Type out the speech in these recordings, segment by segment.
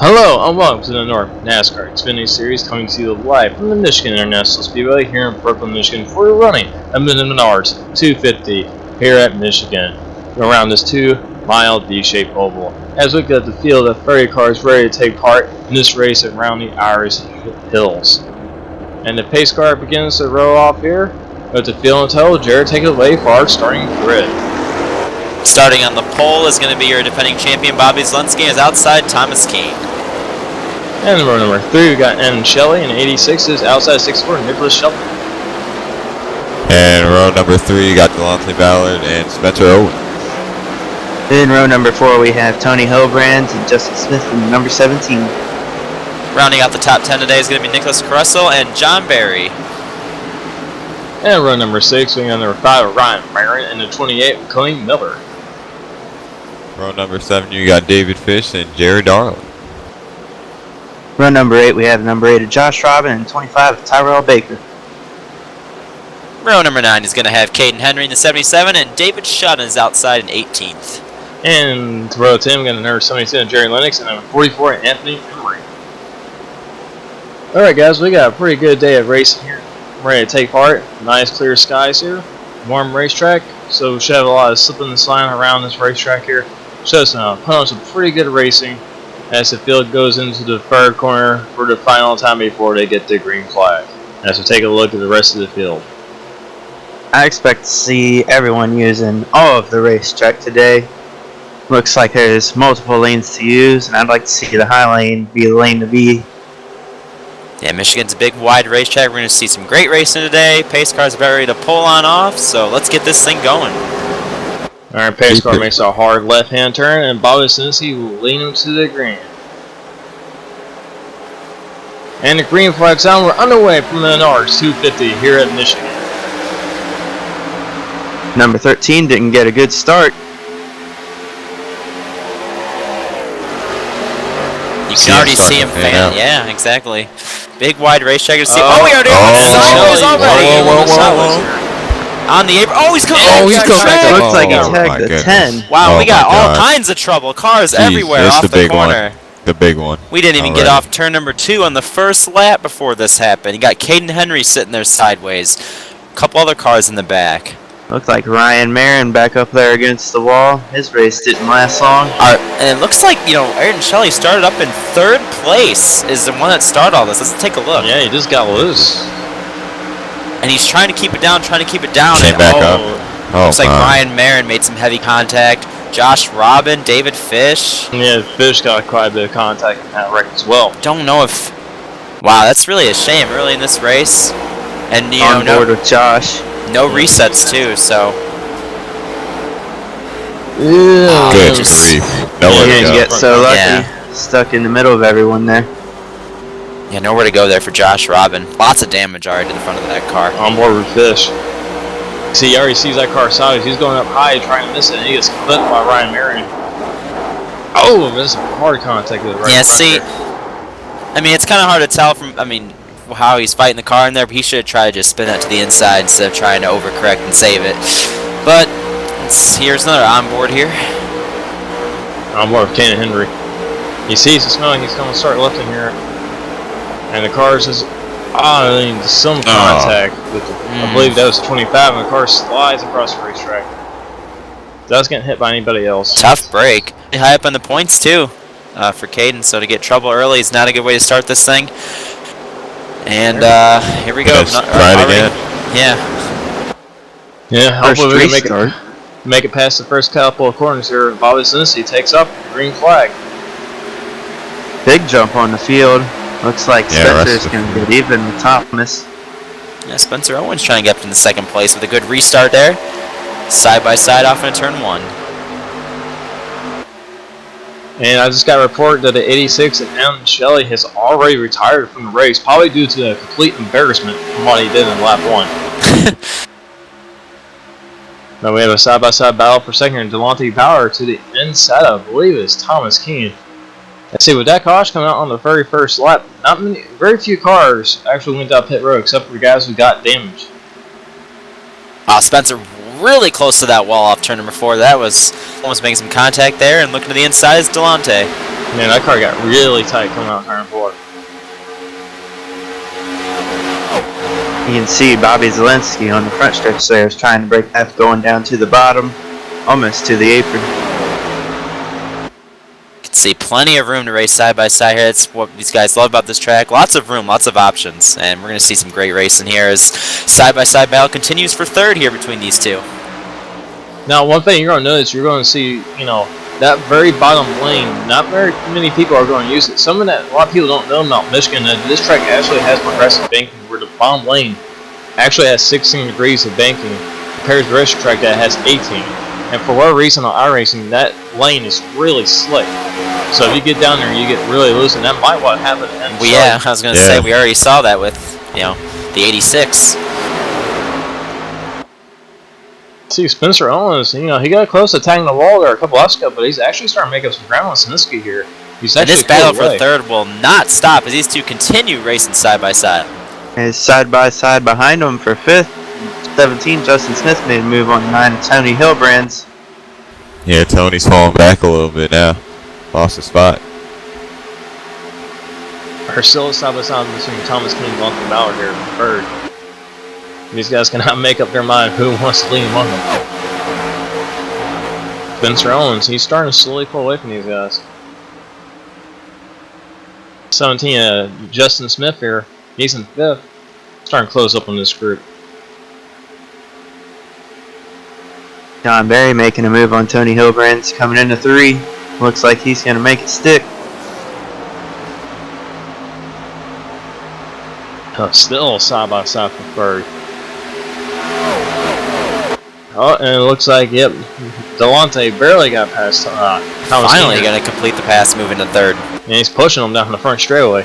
Hello and welcome to the NORC NASCAR Xfinity Series, coming to you live from the Michigan International Speedway here in Brooklyn, Michigan, for the running of Menards 250 here at Michigan around this 2-mile D-shaped oval. As we get the field of 30 cars ready to take part in this race around the Irish Hills. And the pace car begins to roll off here with the field in tow. Jared, take it away for our starting grid. Starting on the pole is going to be your defending champion Bobby Zielinski, is outside Thomas Keane. And in row number 3, we got N. Shelley, and 86s outside 64, Nicholas Shelton. And row number 3, you got Delonte Ballard and Spencer Owen. In row number 4, we have Tony Hilbrand and Justin Smith in number 17. Rounding out the top 10 today is going to be Nicholas Caruso and John Barry. And row number 6, we got number 5, Ryan Marin, and the 28, Colleen Miller. Row number 7, you got David Fish and Jerry Darling. Row number 8, we have number 8 of Josh Robin and 25 of Tyrell Baker. Row number 9 is going to have Caden Henry in the 77, and David Shudden is outside in 18th. And row 10, we got number 72, Jerry Lennox, and number 44, Anthony Emery. Alright guys, we got a pretty good day of racing here. Ready to take part. Nice clear skies here. Warm racetrack, so we should have a lot of slipping and sliding around this racetrack here. Should put on some pretty good racing as the field goes into the third corner for the final time before they get the green flag. As we take a look at the rest of the field. I expect to see everyone using all of the racetrack today. Looks like there's multiple lanes to use, and I'd like to see the high lane be the lane to be. Yeah, Michigan's a big, wide racetrack. We're going to see some great racing today. Pace cars about ready to pull on off, so let's get this thing going. Alright, pace car makes a hard left-hand turn, and Bobby Zielinski will lean him to the green. And the green flag's on. We're underway from the Menards 250 here at Michigan. Number 13 didn't get a good start. You can already see him fan. Yeah, exactly. Big, wide racetrack to see. We already sideways already. Whoa. On the apron. Oh, he's coming. He's coming back. Looks like he tagged the 10. Wow, we got all kinds of trouble. Cars everywhere off the corner. The big one. We didn't even get off turn number 2 on the first lap before this happened. You got Caden Henry sitting there sideways. A couple other cars in the back. Looks like Ryan Marin back up there against the wall. His race didn't last long. And it looks like, Ayrton Shelley started up in 3rd place is the one that started all this. Let's take a look. Yeah, he just got loose. And he's trying to keep it down, Came back up. Looks like Ryan Marin made some heavy contact. Josh Robin, David Fish. Yeah, Fish got quite a bit of contact in that wreck as well. Don't know if... Wow, that's really a shame early in this race. And, on board with Josh. No resets, too, so... Yeah. Good He nowhere to didn't go. get so lucky. Yeah. Stuck in the middle of everyone there. Yeah, nowhere to go there for Josh Robin. Lots of damage already to the front of that car. On board with Fish. See, he already sees that car sideways. He's going up high trying to miss it, and he gets clipped by Ryan Marin. Oh, this is hard contact with the right front see, there. I mean, it's kind of hard to tell from, how he's fighting the car in there, but he should have tried to just spin it to the inside instead of trying to overcorrect and save it. But, here's another onboard here. On board with Caden Henry. He sees the smelling, he's going to start lifting here. And the car's just, some contact with the, I believe that was 25, and the car slides across the racetrack. Doesn't get hit by anybody else. Tough break. High up on the points, too, for Caden, so to get trouble early is not a good way to start this thing. And, here we go. Try it again. Yeah. Yeah, hopefully we can make it past the first couple of corners here. Bobby Zielinski takes up the green flag. Big jump on the field. Looks like Spencer's going to get even with Thomas. Yeah, Spencer Owens trying to get up in the 2nd place with a good restart there. Side by side off into turn 1. And I just got a report that the 86 and M. Shelley has already retired from the race, probably due to a complete embarrassment from what he did in lap 1. Now we have a side-by-side battle for second, and Delonte Ballard to the inside, I believe it's Thomas Keane. Let's see, with that caution coming out on the very first lap, very few cars actually went down pit road except for the guys who got damaged. Spencer really close to that wall off turn number 4. That was almost making some contact there, and looking to the inside is Delonte. Man, that car got really tight coming out of turn 4. You can see Bobby Zelensky on the front stretch there is trying to break F going down to the bottom, almost to the apron. You can see plenty of room to race side by side here. That's what these guys love about this track. Lots of room, lots of options, and we're going to see some great racing here as side by side battle continues for third here between these two. Now, one thing you're going to notice, you're going to see, you know, that very bottom lane, not very many people are going to use it. Some of that, a lot of people don't know about Michigan, that this track actually has progressive banking, where the bottom lane actually has 16 degrees of banking, compared to the rest of the track that has 18. And for whatever reason on iRacing, that lane is really slick. So if you get down there, you get really loose, and that might what happened. Well, yeah, I was going to say, we already saw that with, you know, the 86. See, Spencer Owens, you know, he got close to tagging the wall there a couple laps ago, but he's actually starting to make up some ground on Sinisky here. He's And actually this battle for third will not stop as these two continue racing side by side. And side by side behind him for 5th. 17, Justin Smith made a move on 9, Tony Hillbrands. Yeah, Tony's falling back a little bit now. Lost his spot. We're still side by side between Thomas King and Malcolm Ballard here for third. These guys cannot make up their mind who wants to lead among them. Spencer Owens, he's starting to slowly pull away from these guys. 17, Justin Smith here. He's in 5th. Starting to close up on this group. John Barry making a move on Tony Hillbrands, coming into 3. Looks like he's going to make it stick. Still side by side for third. Oh, and it looks like, yep, Delonte barely got past Thomas. Finally going to complete the pass, moving to third. And he's pushing him down the front straightaway.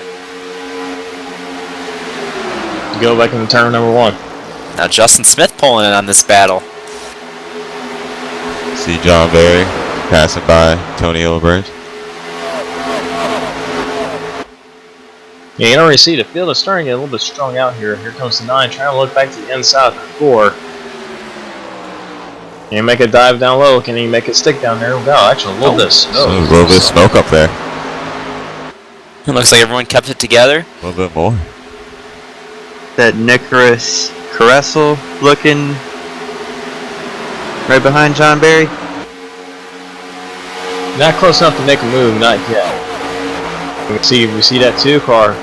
Go back into turn number 1. Now Justin Smith pulling in on this battle. See John Barry passing by Tony Hillbrands. Yeah, you can already see the field is starting to get a little bit strung out here. Here comes the 9, trying to look back to the inside of the 4. Can he make a dive down low? Can he make it stick down there? Wow, actually a little bit of smoke. A little bit of smoke up there. It looks like everyone kept it together. A little bit more. That Nicholas Caressel looking right behind John Barry. Not close enough to make a move, not yet. We see that 2 car,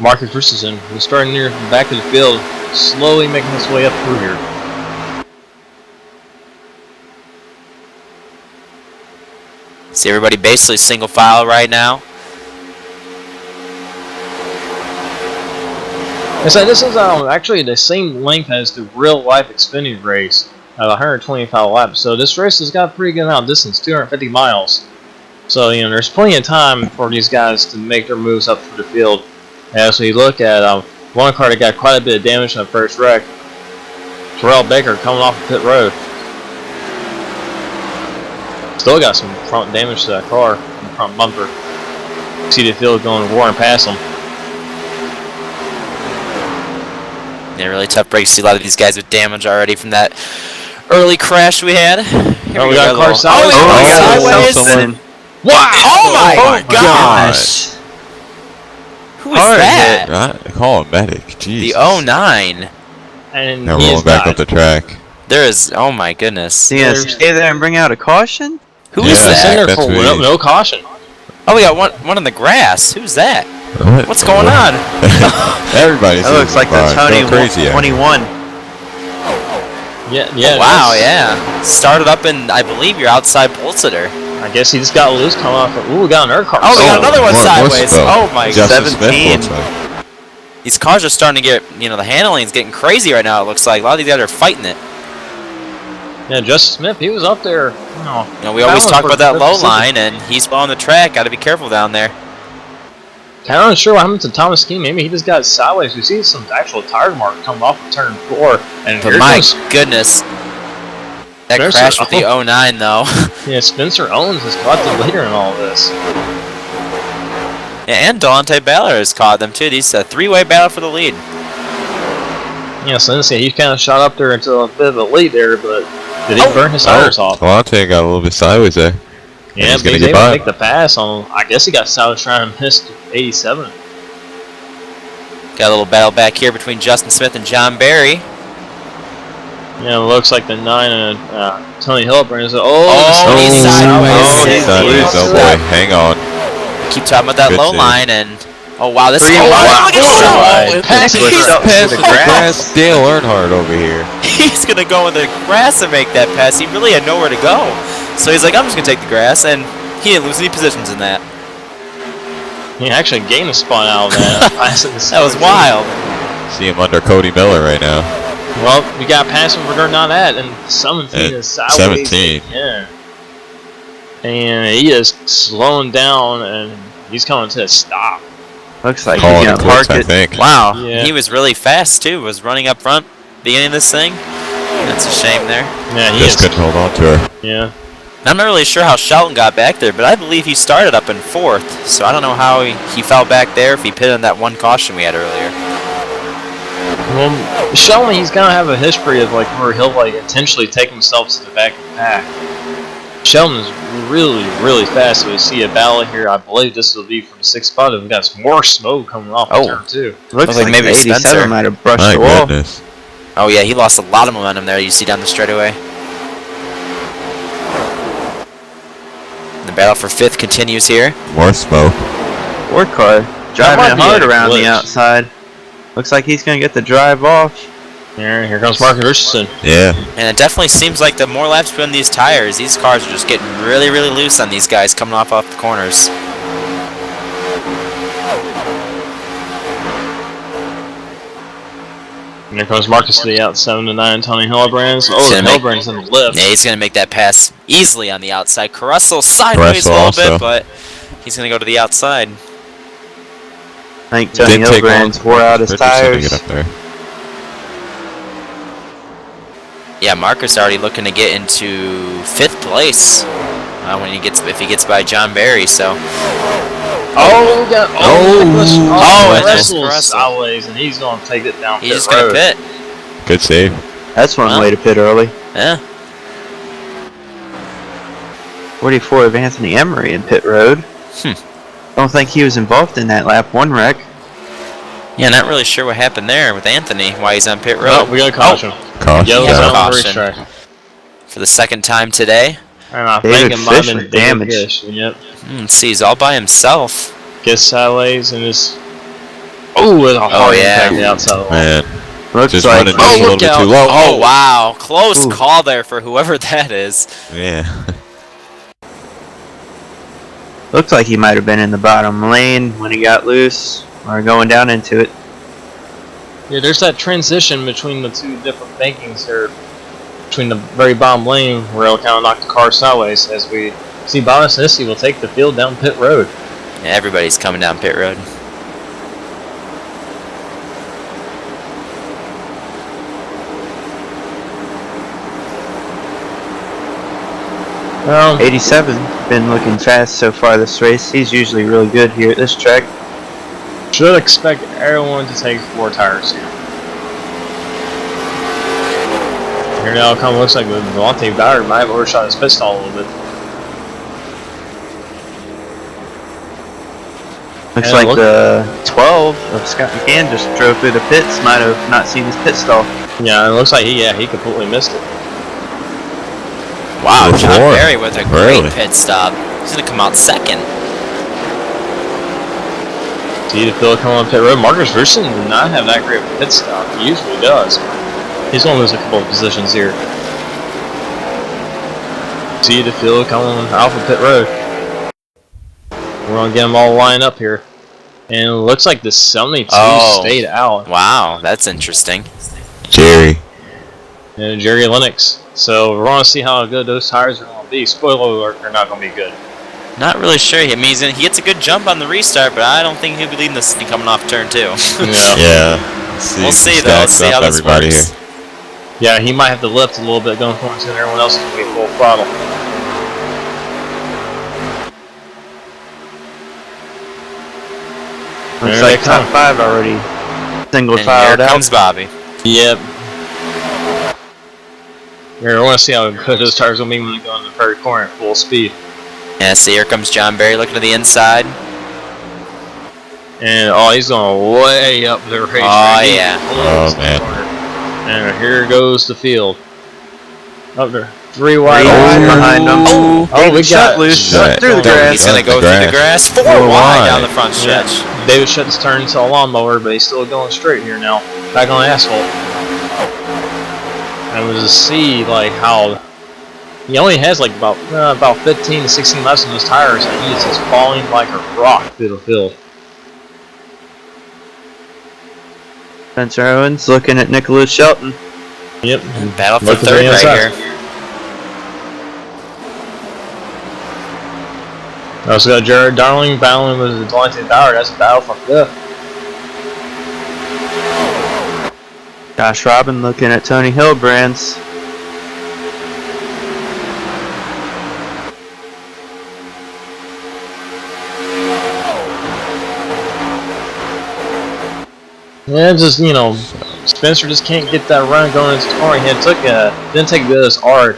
Marcus Richardson, who's starting near the back of the field, slowly making his way up through here. See everybody basically single file right now. So this is actually the same length as the real life Xfinity race at 125 laps. So this race has got a pretty good amount of distance, 250 miles. So, you know, there's plenty of time for these guys to make their moves up through the field. As we look at one car that got quite a bit of damage in the first wreck, Terrell Baker coming off the pit road. Still got some front damage to that car, the front bumper. See the field going roaring past them. Yeah, really tough break. See a lot of these guys with damage already from that early crash we had. Here we got a car sideways. Sideways. Wow! Oh my gosh! Who is that? Right? Call a medic. Jesus. The 09. And Now he rolling is back died. up the track. There is. Oh my goodness. Yeah, stay there and bring out a caution? Who Yeah, is He's in that? there That's for really- no caution. Oh, we got one in the grass. Who's that? What's going on? Everybody's That looks like the Tony crazy. 21. Yeah. Oh, wow, yeah. Started up in, I believe, your outside Pulsiter. I guess he just got loose coming off. Ooh, we got another car. Oh, we got another one sideways. Oh my god. Justin Smith 17. looks like. These cars are starting to get, you know, the handling's getting crazy right now, it looks like. A lot of these guys are fighting it. Yeah, Justin Smith, he was up there. You know, we always talk about that low line, and he's on the track. Got to be careful down there. I'm not sure what happened to Thomas King. Maybe he just got sideways. We see some actual tire mark coming off of turn 4. And But here my comes, goodness. That Spencer crash with the 09, though. yeah, Spencer Owens is caught the leader in all this. Yeah, and Delonte Ballard has caught them, too. These a three-way battle for the lead. Yeah, so let's see. He kind of shot up there into a bit of a lead there, but did he burn his tires off? Delonte got a little bit sideways there. Yeah, he's but gonna he's get able to by. make the pass on. I guess he got South trying to miss 87. Got a little battle back here between Justin Smith and John Barry. Yeah, it looks like the 9 and Tony Hildebrand is. He's Sideways. sideways. Oh boy, hang on. Keep talking about that Good low save. line and wow, this Three is wide. look at Wide. Shelton. He's Up to passing the the grass. grass. Dale Earnhardt over here. He's gonna go in the grass and make that pass. He really had nowhere to go, so he's like, I'm just gonna take the grass, and he didn't lose any positions in that. He actually gained a spot out of that. That was wild. See him under Cody Miller right now. Well, we got past him regarding not that, and 17 is sideways. 17. Yeah. And he is slowing down, and he's coming to a stop. Looks like Calling he's it gonna park quits, I it. think. Wow. Yeah. He was really fast too. Was running up front, beginning of this thing. That's a shame there. Yeah, he Just is. couldn't hold on to her. Yeah. I'm not really sure how Shelton got back there, but I believe he started up in 4th. So I don't know how he fell back there. If he pitted on that one caution we had earlier. Well, Sheldon, he's gonna have a history of like where he'll like intentionally take himself to the back of the pack. Sheldon is really, really fast. So we see a battle here. I believe this will be from the 6th spot. And we got some more smoke coming off the turn too. Looks like like maybe maybe Spencer. 87 might have brushed My the wall. goodness. Oh yeah, he lost a lot of momentum there. You see down the straightaway. The battle for 5th continues here. More smoke. Ford car driving might it be hard a around the glitch. outside. Looks like he's gonna get the drive off. Here comes Marcus Richardson. Yeah. And it definitely seems like the more laps put on these tires, these cars are just getting really, really loose on these guys coming off the corners. And here comes Marcus to the out 7 to 9. Tony Hillebrands. Oh, Hillebrands in the lift. Yeah, he's going to make that pass easily on the outside. Caruso sideways a little bit, but he's going to go to the outside. I think Tony Did take Hildebrand's long wore out his Richardson to tires. get up there. Yeah, Marcus already looking to get into 5th place when if he gets by John Barry. So Oh, we got Nicholas Russell Caruso. sideways, and he's going to take it down. he's just pit going to road. pit. Good save. That's one Well. way to pit early. Yeah. 44 of Anthony Emery in pit road. Don't think he was involved in that lap 1 wreck. Yeah, not really sure what happened there with Anthony, why he's on pit road. Oh, we got a caution. Caution. Yellow Yeah, zone on the caution. racetrack. For the 2nd time today. And I David think it might have Fish been with David damage. Fish. Yep. Let's see, he's all by himself. Gets sideways and is. Oh, with a hard yeah. impact outside the wall. Man, Looks just like running just a little look bit out. too low. Oh, wow. Close Ooh. call there for whoever that is. Yeah. looks like he might have been in the bottom lane when he got loose or going down into it. Yeah, there's that transition between the two different bankings here, between the very bottom lane where it'll kind of knock the car sideways as we see Bonus Nissi will take the field down pit road. Yeah, everybody's coming down pit road. Well, 87 been looking fast so far this race. He's usually really good here at this track. should expect everyone to take 4 tires here. Here now it kind of looks like the Devontae Ballard might have overshot his pit stall a little bit. Looks And like look- the 12 of Scott McCann just drove through the pits. Might have not seen his pit stall. Yeah, it looks like he completely missed it. Wow, Number John 4. Barry with a Really? great pit stop. He's going to come out 2nd. See the field coming on pit road. Marcus Richardson did not have that great of a pit stop. He usually does. He's going to lose a couple of positions here. See the field coming off of pit road. We're going to get them all lined up here. And it looks like the 72 stayed out. Wow, that's interesting. Jerry. And Jerry Lennox. So we're going to see how good those tires are going to be. Spoiler alert, they're not going to be good. Not really sure. I mean, he gets a good jump on the restart, but I don't think he'll be leading this thing coming off turn 2. Yeah. Yeah. We'll see, though. Stacks See up how this everybody works. here. Yeah, he might have to lift a little bit going forward, and everyone else is going to be full throttle. Looks There like they top come. 5 already single And here filed out. comes Bobby. Yep. Here, I want to see how good those tires will be when they go in the third corner at full speed. Yeah, see, here comes John Barry looking to the inside. And he's going way up the racetrack. Oh, yeah. Oh, man. And here goes the field. Up there. 3 wide behind them. Oh, we got loose. Shut Through the grass. He's going to go through the grass. 4 wide down the front stretch. Yeah. David Shutt's turned to a lawnmower, but he's still going straight here now. Back on the asphalt. And it was to see like how he only has like about 15 to 16 laps on those tires, and he is just falling like a rock through the field. Spencer Owens looking at Nicholas Shelton. Yep. Battle for third right here. Also got Jared Darling battling with Delonte Bauer. That's a battle for fifth. Josh Robin looking at Tony Hildebrand's. Yeah, just Spencer just can't get that run going into the car. He didn't take a bit as hard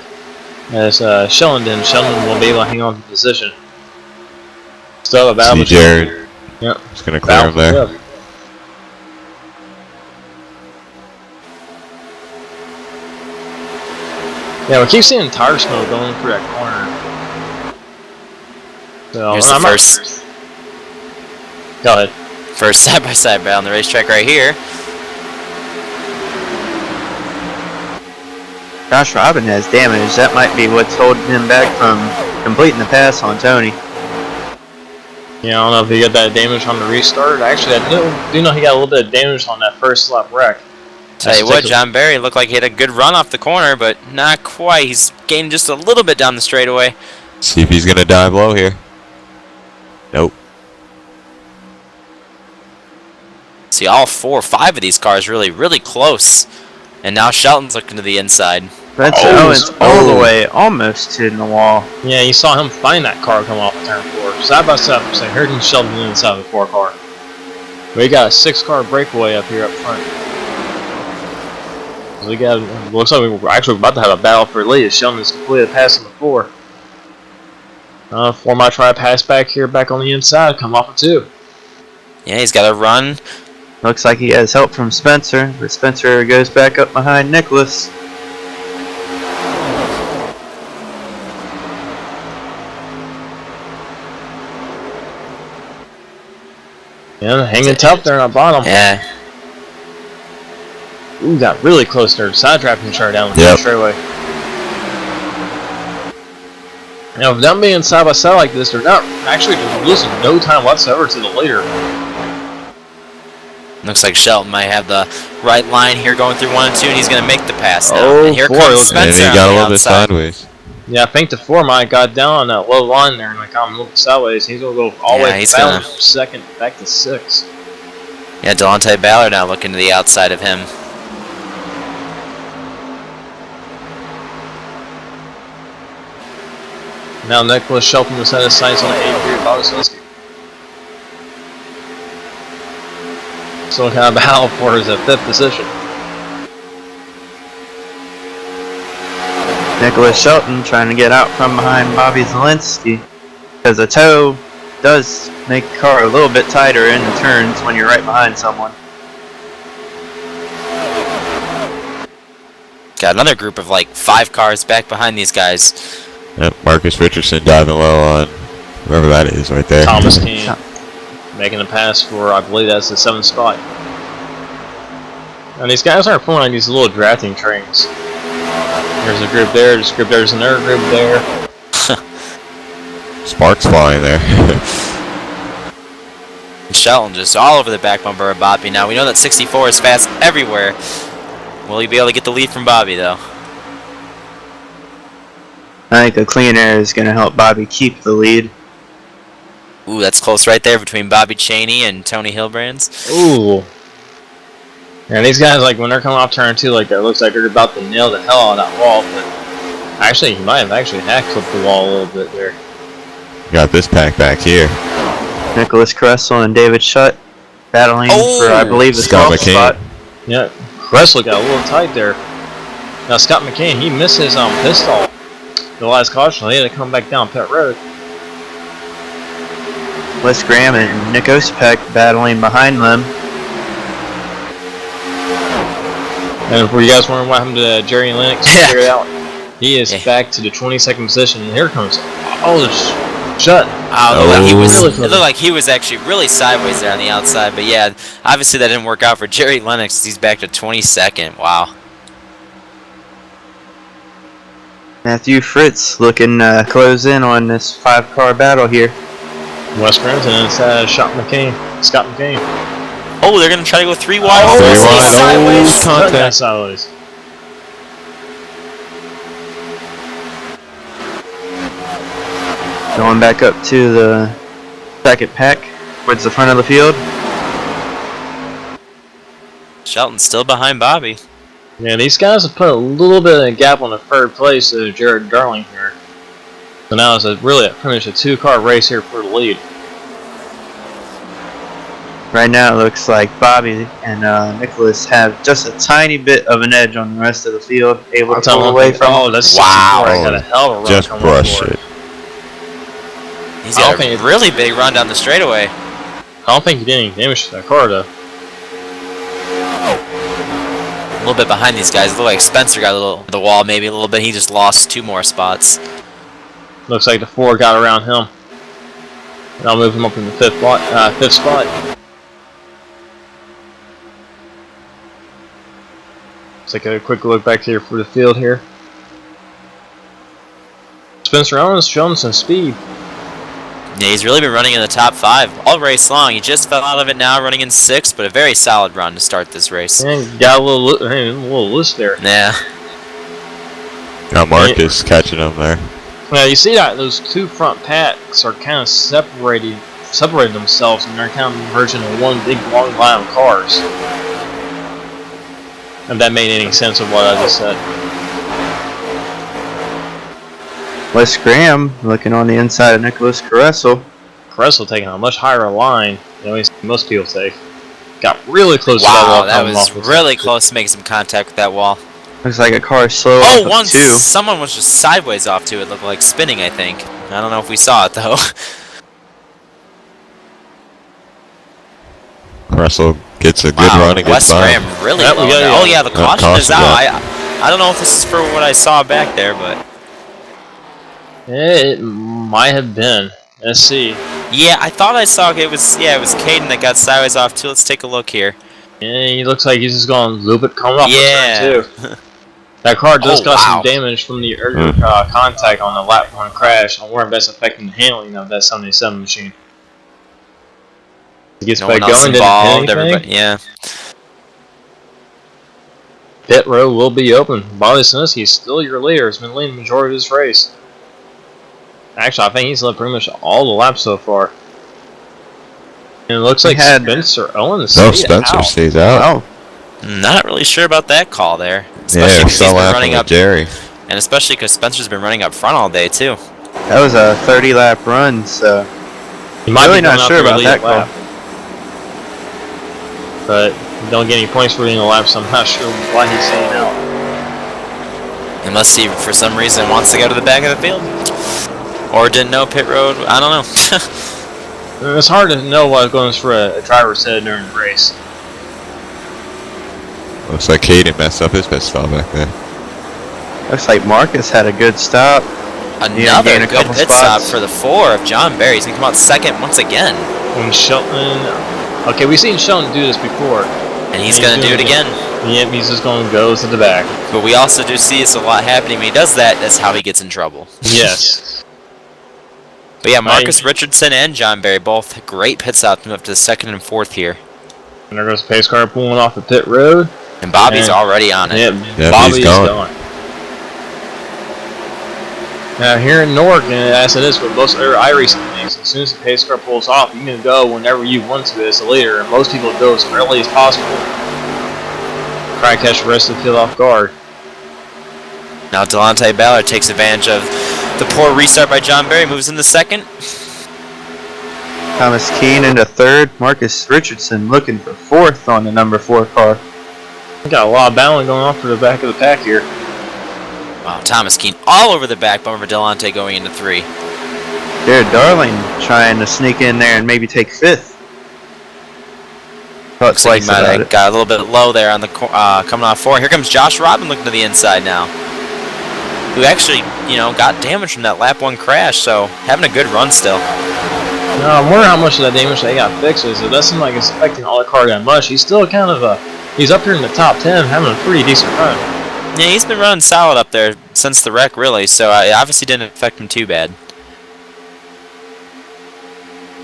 as Sheldon did. Sheldon will be able to hang on to the position. Still a battle. See Jared. Yep. Just gonna clear him there. Yeah, we keep seeing tire smoke going through that corner. So, here's the first. Go ahead. First side-by-side battle on the racetrack right here. Josh Robin has damage. That might be what's holding him back from completing the pass on Tony. Yeah, I don't know if he got that damage on the restart. Actually, I do know he got a little bit of damage on that first lap wreck. Tell you what, John Barry looked like he had a good run off the corner, but not quite. He's gained just a little bit down the straightaway. See if he's gonna dive low here. Nope. See, all 4 or 5 of these cars really close. And now Shelton's looking to the inside. Spencer Owens all the way, almost hitting the wall. Yeah, you saw him find that car come off of turn 4. Side by side, so heard him Sheldon inside of the 4 car. We got a 6-car breakaway up here up front. Looks like we're actually about to have a battle for the lead as Sheldon is completed passing the 4. 4 might try to pass back here, back on the inside, come off of 2. Yeah, he's got a run. Looks like he has help from Spencer, but Spencer goes back up behind Nicholas. Yeah, hanging tough there on the bottom. Yeah. Ooh, got really close there. Side drafting chart down the straightaway. Now, with them being side by side like this, they're not actually losing no time whatsoever to the leader. Looks like Shelton might have the right line here going through 1 and 2, and he's going to make the pass now. Oh, and here 4, comes Spencer. And he got a little bit outside. sideways. Yeah, I think the 4 might have got down on that low line there and like I'm a little sideways. He's going to go all the way down from 2nd back to 6. Yeah, Delonte Ballard now looking to the outside of him. Now Nicholas Shelton will set his sights on the 8-3 Boguslinski. So kind of battle for his 5th position. Nicholas Shelton trying to get out from behind Bobby Zielinski, because the toe does make the car a little bit tighter in the turns when you're right behind someone. Got another group of like 5 cars back behind these guys. Yep, Marcus Richardson diving low on whoever that is right there. Thomas King making a pass for, I believe that's the 7th spot. And these guys aren't pulling on these little drafting trains. There's a group there, there's another group there. Sparks flying there. Shelton just all over the back bumper of Bobby. Now we know that 64 is fast everywhere. Will he be able to get the lead from Bobby though? I think a clean air is going to help Bobby keep the lead. Ooh, that's close right there between Bobby Chaney and Tony Hilbrands. Ooh. Yeah, these guys, like, when they're coming off turn 2 like that, it looks like they're about to nail the hell out of that wall, but actually, he might have actually clipped the wall a little bit there. Got this pack back here. Nicholas Kressel and David Shutt battling for, I believe, the Scott 12th spot. Yeah, Kressel got a little tight there. Now, Scott McCain, he missed his pistol. The last caution, he had to come back down pit road. Wes Graham and Nick Ospek battling behind them. And for you guys wondering what happened to Jerry Lennox, Yeah. figure it out. He is Yeah. back to the 22nd position, and here comes shut. Oh, it looked like he was. Really It looked like he was actually really sideways there on the outside. But yeah, obviously that didn't work out for Jerry Lennox. He's back to 22nd. Wow. Matthew Fritz looking close in on this 5-car battle here. Wes Graham and it's Scott McCain. Oh, they're gonna try to go 3 wide. Oh, 3 wide. Sideways. Contact. Sideways. Going back up to the second pack towards the front of the field. Shelton's still behind Bobby. Yeah, these guys have put a little bit of a gap on the third place to Jared Darling here. So now it's really pretty much a 2-car race here for the lead. Right now it looks like Bobby and Nicholas have just a tiny bit of an edge on the rest of the field, able to pull away from. Oh, that's Wow. 64. I got a hell of a run Just coming brush forward. it. He's got a really big run down the straightaway. I don't think he did any damage to that car though. A little bit behind these guys. It looked like Spencer got a little the wall, maybe a little bit. He just lost 2 more spots. Looks like the 4 got around him. And I'll move him up in the 5th spot. Let's take a quick look back here for the field here. Spencer Owens showing some speed. Yeah, he's really been running in the top 5 all race long. He just fell out of it now, running in 6th, but a very solid run to start this race. And got a little loose there. Yeah. Now Marcus catching him there. Now you see that those 2 front packs are kind of separated themselves, and they're kind of merging in one big long line of cars. If that made any sense of what I just said. Wes Graham looking on the inside of Nicholas Caressel. Caressel taking a much higher line than most people take. Got really close to that Wow, wall. that coming was off the really top. close to making some contact with that wall. Looks like a car slow Oh, off once of 2. someone was just sideways off to it, looked like spinning, I think. I don't know if we saw it though. Russell gets a good Wow, run and Wes gets by. Graham really Yep, we low got now. it. Oh yeah, the caution is caution, out. yeah. I don't know if this is for what I saw back there, but It might have been. Let's see. yeah, I thought I saw it was Caden that got sideways off too. Let's take a look here. Yeah, he looks like he's just going a little bit coming off Yeah. the turn too. That car does Oh, got wow. some damage from the earlier contact on the lap 1 crash. I'm wondering if that's affecting the handling of that 77 machine. He gets No back one else going, didn't involved. hit anything. Everybody, yeah. Pit road will be open. Bobby Sinisky's still your leader. He's been leading the majority of this race. Actually, I think he's led pretty much all the laps so far. And it looks like Spencer Owens No, stayed Spencer out. stays out. Oh, Not really sure about that call there. Yeah, Especially because still he's been laughing running with up, Jerry. and especially because Spencer's been running up front all day too. that was a 30-lap run, so He might really be coming not out sure there to about lead that a lap. But you don't get any points for leading a lap, so I'm not sure why he's staying out. Unless he, for some reason, wants to go to the back of the field. Or didn't know pit road. I don't know. It's hard to know what goes for a driver's head during the race. Looks like Caden messed up his pit stop back there. looks like Marcus had a good stop. Another gained a good couple pit stop spots. for the 4 of John Barry. He's going to come out second once again. When Shelton... Okay, we've seen Shelton do this before. And he's going to do it again. Yep, he's just going to go to the back. But we also do see it's a lot happening. When he does that, that's how he gets in trouble. Yes. But yeah, Marcus Richardson and John Barry, both great pit stops, move up to the 2nd and 4th here. And there goes the pace car pulling off the pit road. And Bobby's And- already on it. Yeah, Bobby he's is going. going. Now here in NORC, and as it is with most other iRacing things, as soon as the pace car pulls off, you can go whenever you want to as a leader, and most people go as early as possible. Try to catch the rest of the field off guard. Now Delonte Ballard takes advantage of the poor restart by John Barry, moves into 2nd. Thomas Keane into 3rd. Marcus Richardson looking for 4th on the number 4 car. We got a lot of battling going on for the back of the pack here. Wow, Thomas Keane all over the back bumper for Delonte going into 3. Jared Darling trying to sneak in there and maybe take 5th. Looks like he might have got a little bit low there on the coming off 4. Here comes Josh Robin looking to the inside now. Who actually, got damaged from that lap 1 crash, so having a good run still. No, I'm wondering how much of that damage they got fixed is. It doesn't seem like it's affecting all the car that much. He's still kind of he's up here in the top 10, having a pretty decent run. Yeah, he's been running solid up there since the wreck, really, so it obviously didn't affect him too bad.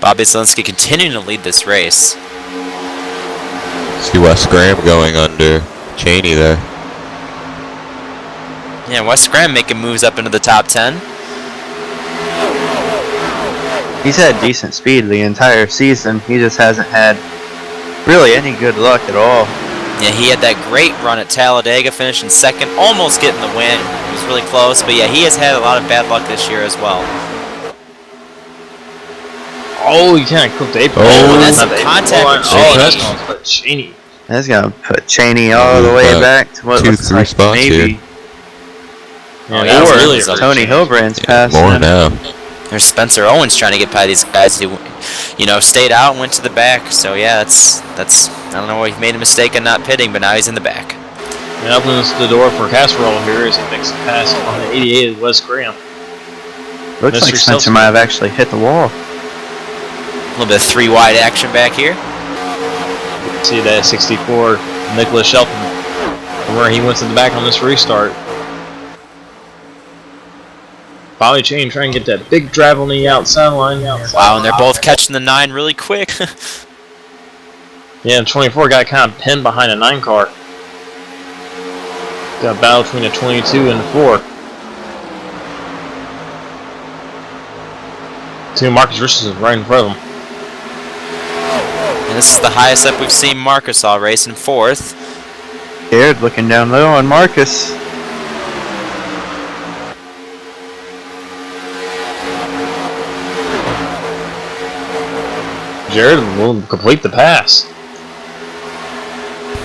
Bobby Zielinski continuing to lead this race. See Wes Graham going under Cheney there. Yeah, Wes Graham making moves up into the top 10. He's had decent speed the entire season. He just hasn't had really any good luck at all. Yeah, he had that great run at Talladega, finishing 2nd, almost getting the win. It was really close, but yeah, he has had a lot of bad luck this year as well. Oh, you can't clip the apron. Oh, that's some contact with Cheney. Oh, that's going to put Cheney. That's gonna put Cheney all the way back to what looks like maybe. Yeah, or really Tony Hilbrand's passing More him. now. There's Spencer Owens trying to get by these guys who, stayed out and went to the back. So yeah, that's I don't know why he made a mistake in not pitting, but now he's in the back. And opens the door for Casserole here as he makes a pass on the 88 of Wes Graham. Looks like Spencer might have actually hit the wall. A little bit of 3 wide action back here. See that 64 Nicholas Shelton, where he went to the back on this restart. Bobby Chain trying to get that big drive on the outside line. Wow, and they're both catching the 9 really quick. Yeah, 24 got kind of pinned behind a 9 car. Got a battle between the 22 and the 4. See Marcus Richardson right in front of him. And this is the highest up we've seen Marcus all racing, 4th. Jared looking down low on Marcus. Jared will complete the pass.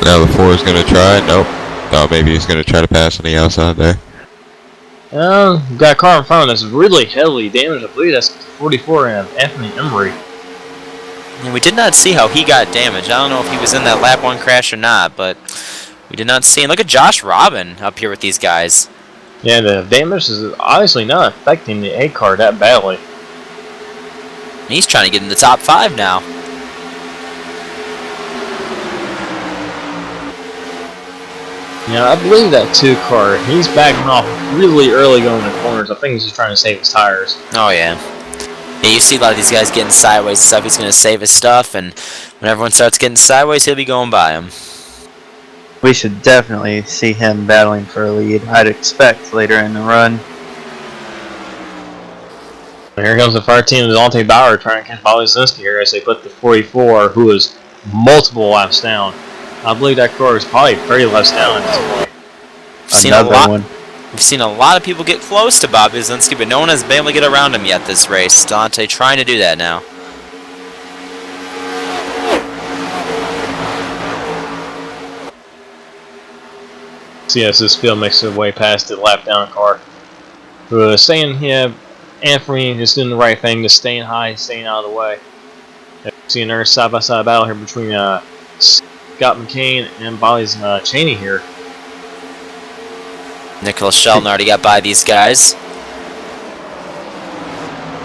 Now the 4 is going to try. Nope. No, maybe he's going to try to pass on the outside there. Got a car in front of us that's really heavily damaged. I believe that's 44 and Anthony Emery. And we did not see how he got damaged. I don't know if he was in that lap 1 crash or not, but we did not see him. Look at Josh Robin up here with these guys. Yeah, the damage is obviously not affecting the A car that badly. He's trying to get in the top 5 now. Yeah, I believe that 2 car, he's backing off really early going to corners. I think he's just trying to save his tires. Oh, yeah. Yeah, you see a lot of these guys getting sideways and stuff. He's going to save his stuff, and when everyone starts getting sideways, he'll be going by him. We should definitely see him battling for a lead, I'd expect, later in the run. And here comes the fire team of Dante Bauer trying to catch Bobby Zielinski here as they put the 44, who is multiple laps down. I believe that car is probably 30 laps down at this point. We've seen a lot of people get close to Bobby Zielinski, but no one has been able to get around him yet this race. Dante trying to do that now. So yes, this field makes its way past the lap down car. Who is staying here, Anthony is doing the right thing, just staying high, staying out of the way. See another side-by-side battle here between Scott McCain and Bobby Cheney here. Nicholas Shelton already got by these guys.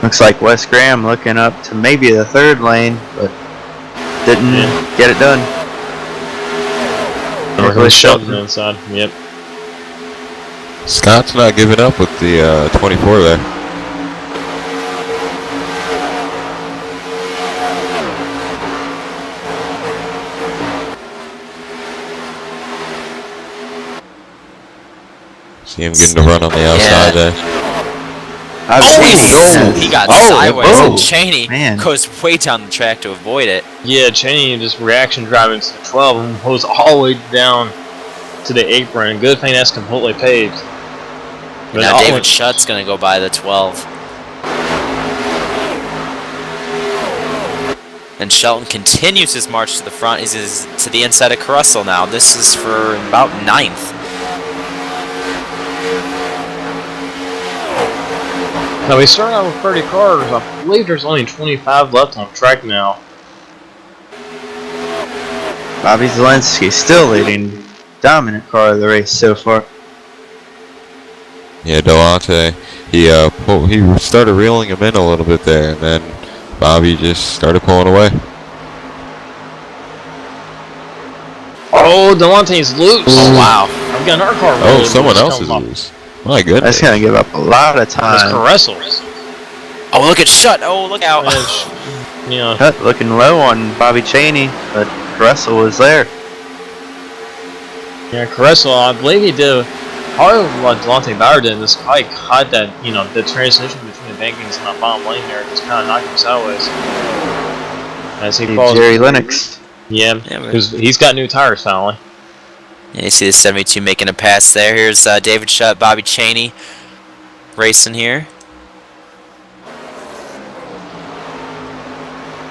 Looks like Wes Graham looking up to maybe the 3rd lane, but didn't get it done. Nicholas Shelton inside. Yep. Scott's not giving up with the 24 there. See him getting to run on the outside there. He got sideways, and Cheney goes way down the track to avoid it. Yeah, Cheney just reaction driving to the 12 and goes all the way down to the apron. Good thing that's completely paved. But now David Shutt's going to go by the 12. And Shelton continues his march to the front. He's to the inside of Caruso now. This is for about 9th. Now we start out with 30 cars. I believe there's only 25 left on track now. Bobby Zelensky still leading. Dominant car of the race so far. Yeah, Delonte, he started reeling him in a little bit there, and then Bobby just started pulling away. Oh, Delante's loose. Oh wow. I've got our car. Oh, really someone loose else is coming up. loose. My goodness. That's gonna give up a lot of It's time. Caressel. Oh, look at Shut. Oh, look out. You know, Cut looking low on Bobby Cheney, but Russell was there. yeah, Caressel, I believe he did probably what Delonte Bauer did. This probably caught that, the transmission between the bankings and the bottom lane there. Just kind of knocked him sideways. As he falls. Jerry Lennox. Yeah, because he's got new tires finally. Yeah, you see the 72 making a pass there. Here's David Shutt, Bobby Cheney racing here.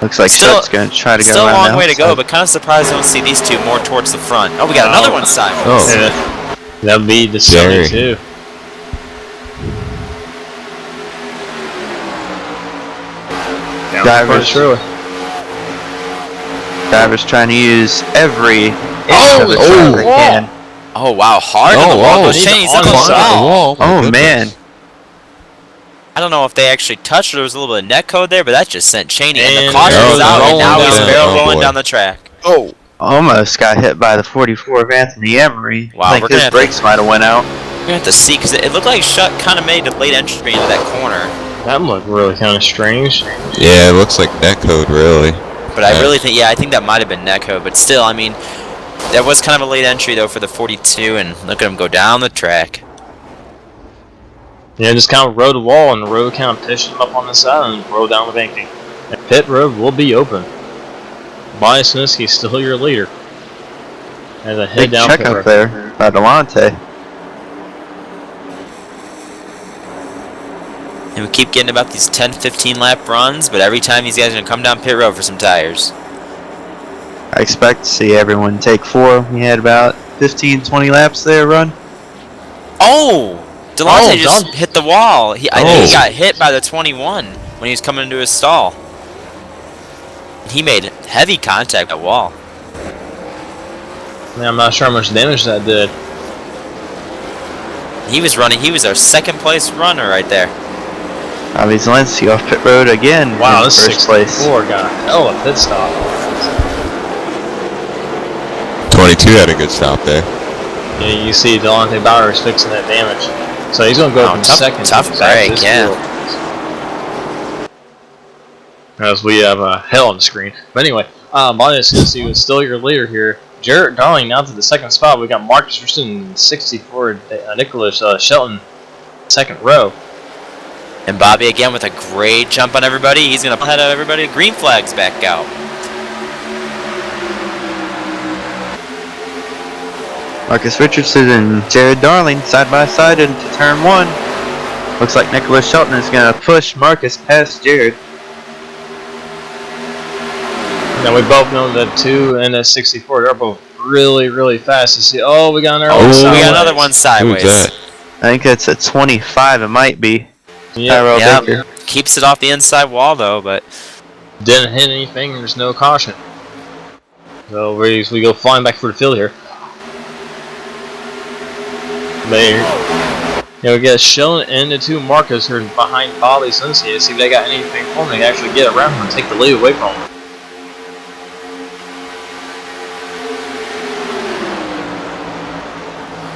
Looks like Shutt's gonna try to go Still a around long way to go, outside. but kind of surprised I don't see these two more towards the front. Oh, we got another one sideways. Oh. Yeah, that'd be the Jerry. 72. Drivers trying to use every inch of the Oh, track they can. Oh, wow, hard on Oh, the wall. wow. Those Cheney's He's up on on the the wall. Oh man, I don't know if they actually touched or there was a little bit of net code there, but that just sent Cheney. And the And caution they're was out, and rolling now he's down. barrel Oh, rolling boy. down the track. almost got hit by the 44 of Anthony Emery. Wow, I think we're gonna his have brakes might have went out. We're going to have to see, because it looked like Shutt kind of made a late entry into that corner. That looked really kind of strange. Yeah, it looks like netcode, really. But I really think, I think that might have been net code. But still, I mean, that was kind of a late entry, though, for the 42, and look at him go down the track. Yeah, just kind of rode the wall, and the road kind of pushed him up on the side and rolled down the banking. And pit road will be open. Bobby Zelensky's still your leader. As I head Big down check pit up road. there by Delonte. And we keep getting about these 10-15 lap runs, but every time these guys are going to come down pit road for some tires. I expect to see everyone take 4. We had about 15-20 laps there run. Oh! Delonte just Don- hit the wall. I think Oh. he got hit by the 21 when he was coming into his stall. He made heavy contact at that wall. Man, I'm not sure how much damage that did. He was running. He was our second place runner right there. Bobby Zelensky off pit road again. Wow, in this first place. 64 got a hell of a pit stop. 22 had a good stop there. Yeah, you see Delonte Bauer is fixing that damage. So he's going to go from second. tough to back break, this yeah. field. As we have hell on the screen. But anyway, Bobby Zelensky was still your leader here. Jarrett Darling now to the second spot. We got Marcus Richardson, 64, Nicholas Shelton, second row. And Bobby again with a great jump on everybody. He's going to head out everybody. Green flag's back out. Marcus Richardson and Jared Darling side by side into turn 1. Looks like Nicholas Shelton is going to push Marcus past Jared. Now we both know that 2 and that 64, they're both really, really fast to see. Oh, we got another Oh, one we sideways. got another one sideways. Who's that? I think it's a 25, it might be. Yep. Tyrell Yep. Baker. Keeps it off the inside wall though, but Didn't hit anything, there's no caution. So we go flying back for the field here. We get Sheldon and the 2 Marcus who are behind Bobby Zelensky to see if they got anything for him. They can actually get around him and take the lead away from him.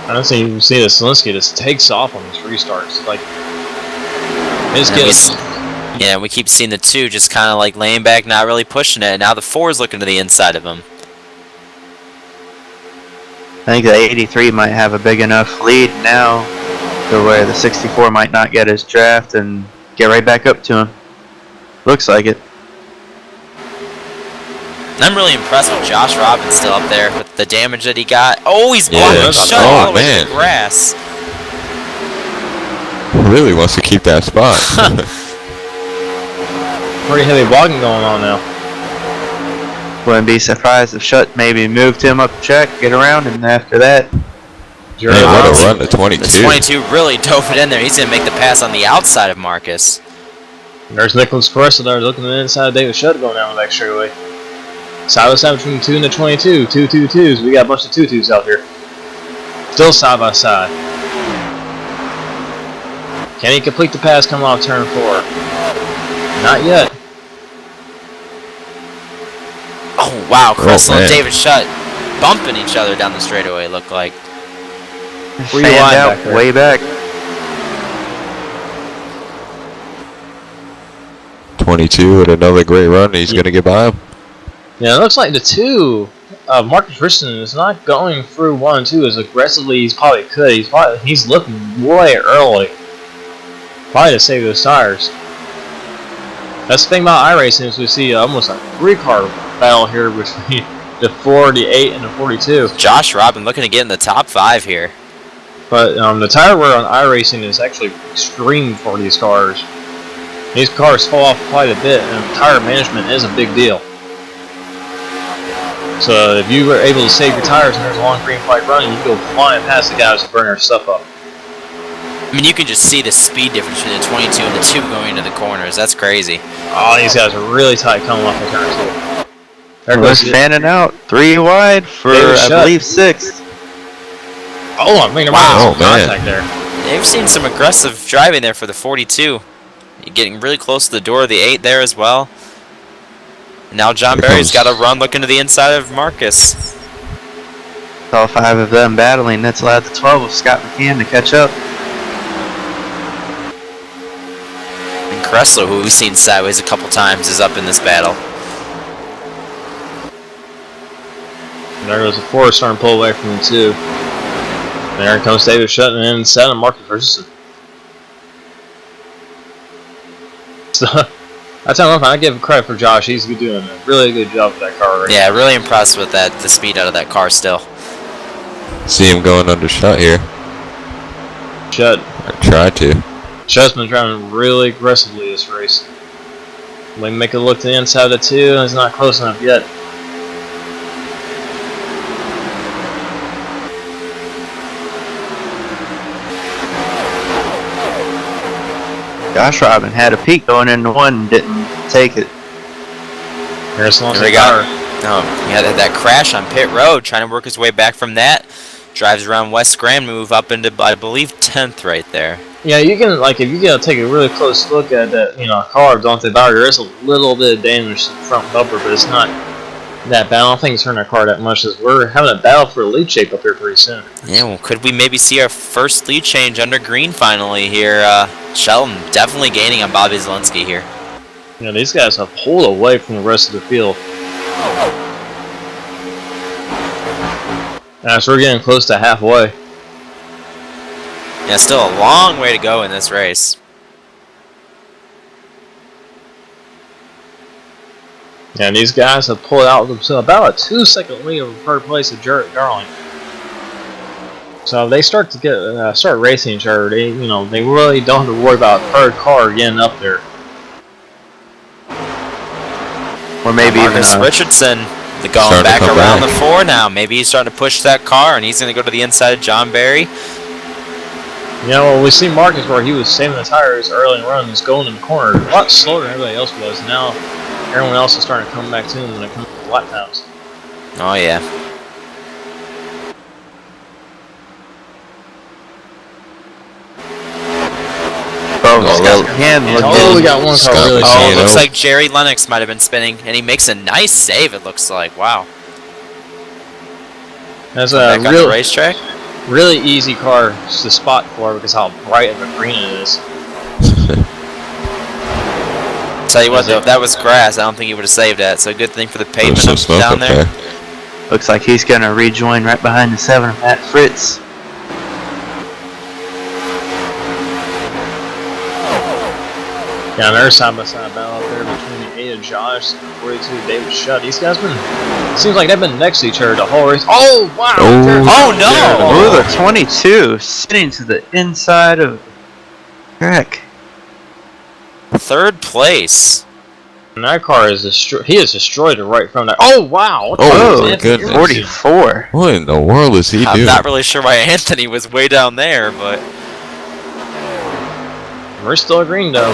I don't see you see that Zelensky just takes off on these restarts. Like, just gets. yeah, we keep seeing the 2 just kind of like laying back, not really pushing it. And now the 4 is looking to the inside of him. I think the 83 might have a big enough lead now to where the 64 might not get his draft and get right back up to him. Looks like it. I'm really impressed with Josh Robbins still up there with the damage that he got. Oh, he's Yeah. blocking Oh, Shut all the way to man. the grass. Really wants to keep that spot. Pretty heavy blocking going on now. Wouldn't be surprised if Shutt maybe moved him up the track, get around, and after that, Jerry Man, what a Robinson. run to 22. The 22 really dove it in there. He's going to make the pass on the outside of Marcus. There's Nicholas Caressa there looking to the inside of David Shutt going down the back straightaway. Side by side between the 2 and the 22. 2-2-2s. We got a bunch of 2-2s out here. Still side by side. Can he complete the pass coming off turn 4? Not yet. Oh, wow. Crystal and man. David Shutt bumping each other down the straightaway, it looked like. Free Fanned line out back there. way back. 22 with another great run. He's going to get by him. Yeah, it looks like the 2 of Marcus Christensen is not going through 1 and 2 as aggressively as he probably could. He's looking way early. Probably to save those tires. That's the thing about iRacing is we see almost a 3-car battle here between the 48 and the 42. Josh Robin looking to get in the top 5 here. But the tire wear on iRacing is actually extreme for these cars. These cars fall off quite a bit, and tire management is a big deal. So if you were able to save your tires and there's a long green flag running, you can go flying past the guys who burn their stuff up. I mean, you can just see the speed difference between the 22 and the 2 going into the corners. That's crazy. Oh, these guys are really tight coming off the turn 2. There goes We're fanning out. 3 wide for, David I Shutt. believe, 6th. Oh, I mean, there Wow, was some man. contact there. They've seen some aggressive driving there for the 42. You're getting really close to the door of the 8 there as well. Now John Here Barry's comes- got to run looking to the inside of Marcus. All 5 of them battling. That's allowed the 12 of Scott McCann to catch up. And Kressler, who we've seen sideways a couple times, is up in this battle. And there goes the 4 starting to pull away from the 2. There comes David Shutt and then 7 Marcus Christensen. So, I tell you what, I give him credit for Josh. He's doing a really good job with that car right Yeah, really impressed with the speed out of that car still. See him going under shot here. now. Shutt. I tried to. Shutt's been driving really aggressively this race. We make a look to the inside of the 2, and it's not close enough yet. Josh Robin had a peak going into 1 and didn't take it. Here's Here we go. He had that crash on pit road, trying to work his way back from that. Drives around West Grand, move up into, I believe, 10th right there. Yeah, you can, like, if you gotta take a really close look at that, car, Dante Bauer, there is a little bit of damage to the front bumper, but it's not that bad. I don't think it's hurting our car that much, as we're having a battle for a lead shape up here pretty soon. Yeah, well, could we maybe see our first lead change under green finally here? Shelton definitely gaining on Bobby Zielinski here. These guys have pulled away from the rest of the field. So we're getting close to halfway. Yeah, still a long way to go in this race. And these guys have pulled out themselves about a 2-second lead over third place of Jarrett Darling. So if they start to get start racing each other, they really don't have to worry about a third car getting up there. Or maybe even Marcus Richardson going Starting to back come around back. the 4 now. Maybe he's starting to push that car, and he's going to go to the inside of John Barry. We see Marcus where he was saving the tires early in the run, was going in the corner a lot slower than everybody else was. Now everyone else is starting to come back to him when it comes to lap times. Oh, yeah. We got one car Scott really McCann. Oh, it know. looks like Jerry Lennox might have been spinning, and he makes a nice save, it looks like. Wow. That's Back a on the racetrack. really easy car to spot for because how bright of a green it is. Tell you what, though, if that was grass, I don't think he would have saved that. So good thing for the pavement There's some up smoke down up there. there. Looks like he's going to rejoin right behind the 7 of Matt Fritz. Yeah, there's side-by-side battle out there between the 8 of Josh and the 42 of David Shutt. These guys seems like they've been next to each other the whole race. Oh, wow! Oh, no! Oh, the 22 spinning to the inside of the track. Third place. And that car is destroyed. He has destroyed it right from that. Oh wow! What the Oh, hell is my goodness. 44. What in the world is he I'm doing? not really sure why Anthony was way down there, but We're still green though.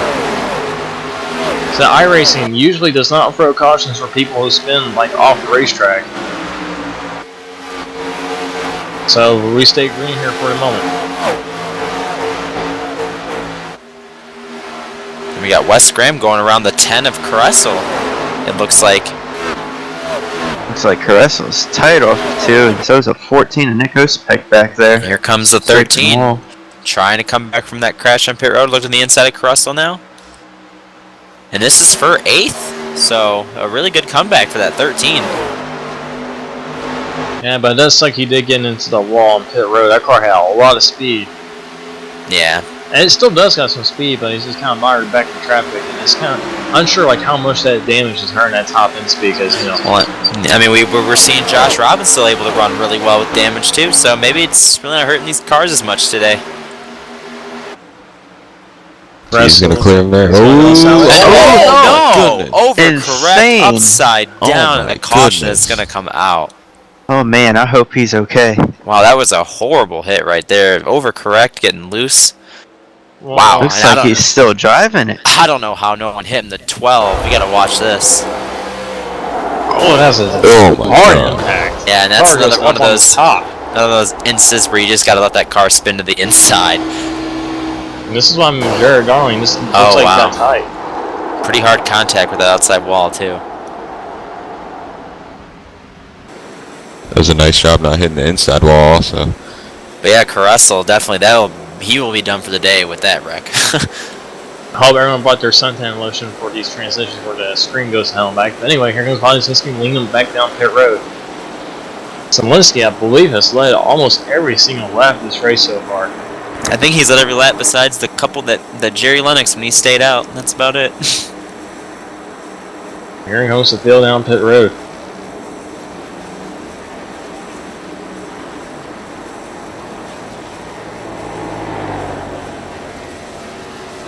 So iRacing usually does not throw cautions for people who spin like off the racetrack. So we stay green here for the moment. and we got Wes Graham going around the 10 of Caressel. It looks like. Looks like Caresso's tight off the 2, and so is a 14 of Nick Ospek back there. Here comes the Searching 13. wall. Trying to come back from that crash on pit road. Look on the inside of Caressel now. And this is for 8th. So a really good comeback for that 13. Yeah, but it does suck he did get into the wall on pit road. That car had a lot of speed. Yeah. And it still does got some speed, but he's just kind of mired back in traffic. And it's kind of unsure like how much that damage is hurting that top end speed because, you know. Well, I mean, we're seeing Josh Robbins still able to run really well with damage too. So maybe it's really not hurting these cars as much today. He's gonna clear him there. Oh, no! Overcorrect Insane. upside Oh down, and my the caution goodness. is gonna come out. Oh man, I hope he's okay. Wow, that was a horrible hit right there. Overcorrect, getting loose. Wow. Looks and I like don't- he's still driving it. I don't know how no one hit him the 12. We gotta watch this. Oh, that's a Oh my hard God. impact. Yeah, and that's Car goes another one up of on those top. instances where you just gotta let that car spin to the inside. And this is why I'm Jared Darling. This looks Oh, like wow. he got tight. Pretty hard contact with that outside wall too. That was a nice job not hitting the inside wall also. But yeah, Caressel definitely he will be done for the day with that wreck. I hope everyone bought their suntan lotion for these transitions where the screen goes to hell and back. But anyway, here comes Zielinski leading them back down pit road. Zielinski, I believe, has led almost every single lap of this race so far. I think he's led every lap besides the couple that Jerry Lennox when he stayed out. That's about it. Here comes the field down pit road.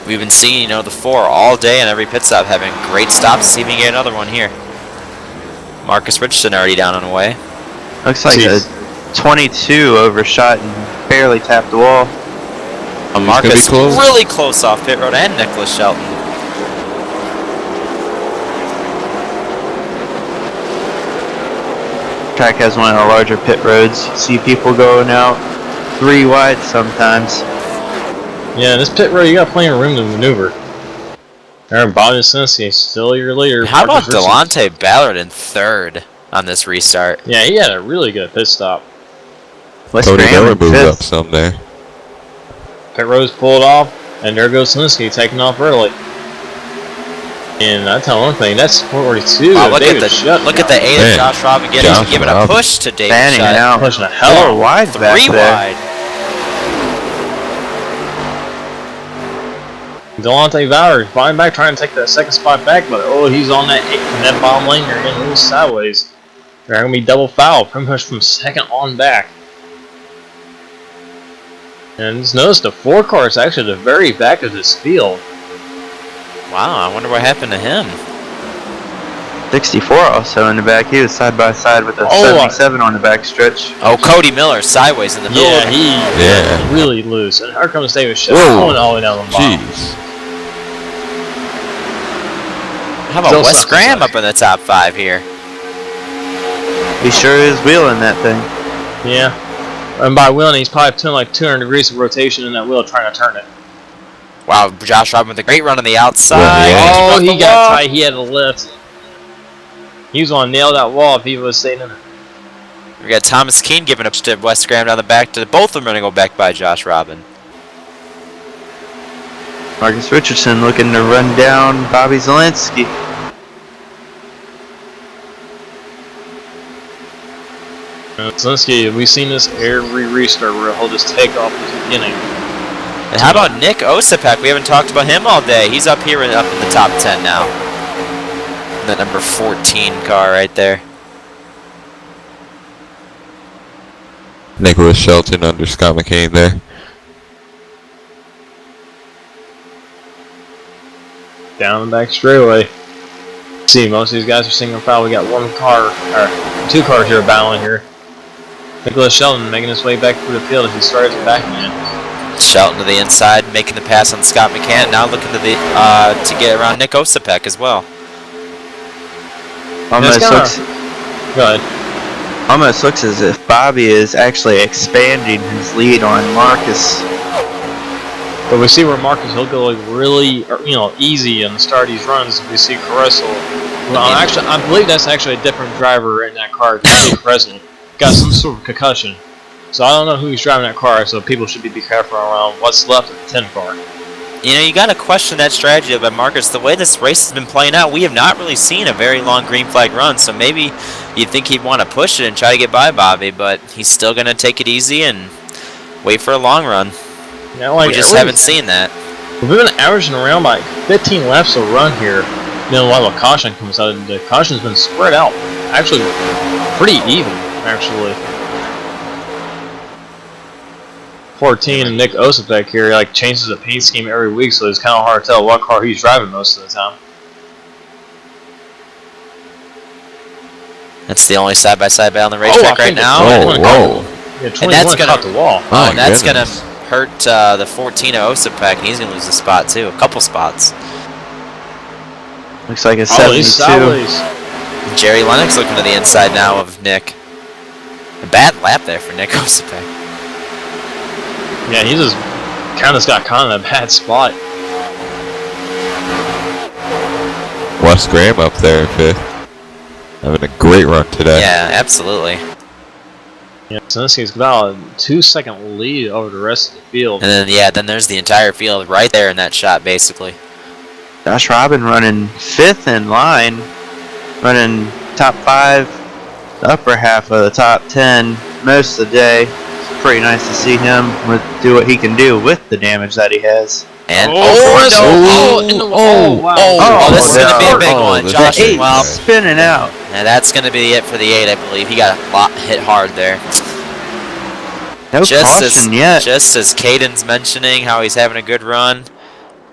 We've been seeing, the 4 all day and every pit stop having great stops. See if we can get another one here. Marcus Richardson already down and away. Looks like Jeez. a 22 overshot and barely tapped the wall. gonna be Marcus close. really close off pit road, and Nicholas Shelton. Track has one of the larger pit roads. You see people going out 3 wide sometimes. Yeah, this pit road, you got plenty of room to maneuver. There, Bobby Zielinski, still your leader. How about Marcus Richardson. Delonte Ballard in 3rd on this restart? Yeah, he had a really good pit stop. Wes Cody Graham Miller in moved up 5th. some there. Pit road's pulled off, and there goes Zielinski taking off early. And I tell one thing, that's 42. Wow, look David at Shutt the 8 of Man, Josh Robin Josh giving a Robin. push to David Fanning it Shutt. out. pushing the hell out 4 of wide 3 back there. wide. Delonte Ballard flying back, trying to take that second spot back, but he's on that bottom lane. They're getting a little sideways. They're going to be double foul, pretty much from second on back. And just notice the 4 car is actually the very back of this field. Wow, I wonder what happened to him. 64 also in the back. He was side by side with a 77 on the back stretch. Oh, Cody Miller sideways in the middle. Yeah, he Yeah. really loose. And here comes David Shutt Whoa. going all the way down the bottom. Jeez. How about Still Wes something Graham like- up in the top 5 here? He sure is wheeling that thing. Yeah. And by wheeling, he's probably doing like 200 degrees of rotation in that wheel trying to turn it. Wow, Josh Robin with a great run on the outside. Yeah. Oh, Off he the got wall. tight. He had a lift. He was going to nail that wall if he was staying in it. We got Thomas Keane giving up to Wes Graham down the back. Both of them are going to go back by Josh Robin. Marcus Richardson looking to run down Bobby Zielinski. Zielinski, we've seen this every restart where he'll just take off at the beginning. And how about Nick Osipek? We haven't talked about him all day. He's up here and up in the top 10 now. That number 14 car right there. Nicholas Shelton under Scott McCain there. Down the back straightaway. See, most of these guys are single file. We got one car, or 2 cars here battling here. Nicholas Sheldon making his way back through the field as he starts back again. Shelton to the inside, making the pass on Scott McCann. Now looking to the to get around Nick Osipek as well. Almost looks as if Bobby is actually expanding his lead on Marcus. But we see where Marcus, he'll go like really, easy on the start of these runs. We see Caressel. Well, I believe that's actually a different driver in that car. Caressel got some sort of concussion. So I don't know who's driving that car, so people should be careful around what's left of the 10 car. You know, you got to question that strategy by Marcus. The way this race has been playing out, we have not really seen a very long green flag run, so maybe you'd think he'd want to push it and try to get by Bobby, but he's still going to take it easy and wait for a long run. Yeah, like, we just haven't seen that. We've been averaging around like 15 laps a run here. While a caution comes out, the caution's been spread out. Actually, pretty even, actually. 14 and Nick Osipek here like changes the paint scheme every week, so it's kind of hard to tell what car he's driving most of the time. That's the only side-by-side battle on the racetrack right now. Whoa. Yeah, 21 caught the wall. Oh, and that's going to hurt the 14 of Osipek, and he's going to lose a spot too, a couple spots. Looks like a 72. Jerry Lennox looking to the inside now of Nick. A bad lap there for Nick Osipek. Yeah, he just kind of got caught in a bad spot. Wes Graham up there in 5th. Having a great run today. Yeah, absolutely. Yeah, so this he's about a 2-second lead over the rest of the field. And then there's the entire field right there in that shot, basically. Josh Robin running 5th in line, running top 5, the upper half of the top 10 most of the day. It's pretty nice to see him do what he can do with the damage that he has. And wow. This is going to be a big one. Josh, well, spinning out. And that's going to be it for the 8, I believe. He got hit hard there. No caution yet. Just as Caden's mentioning how he's having a good run,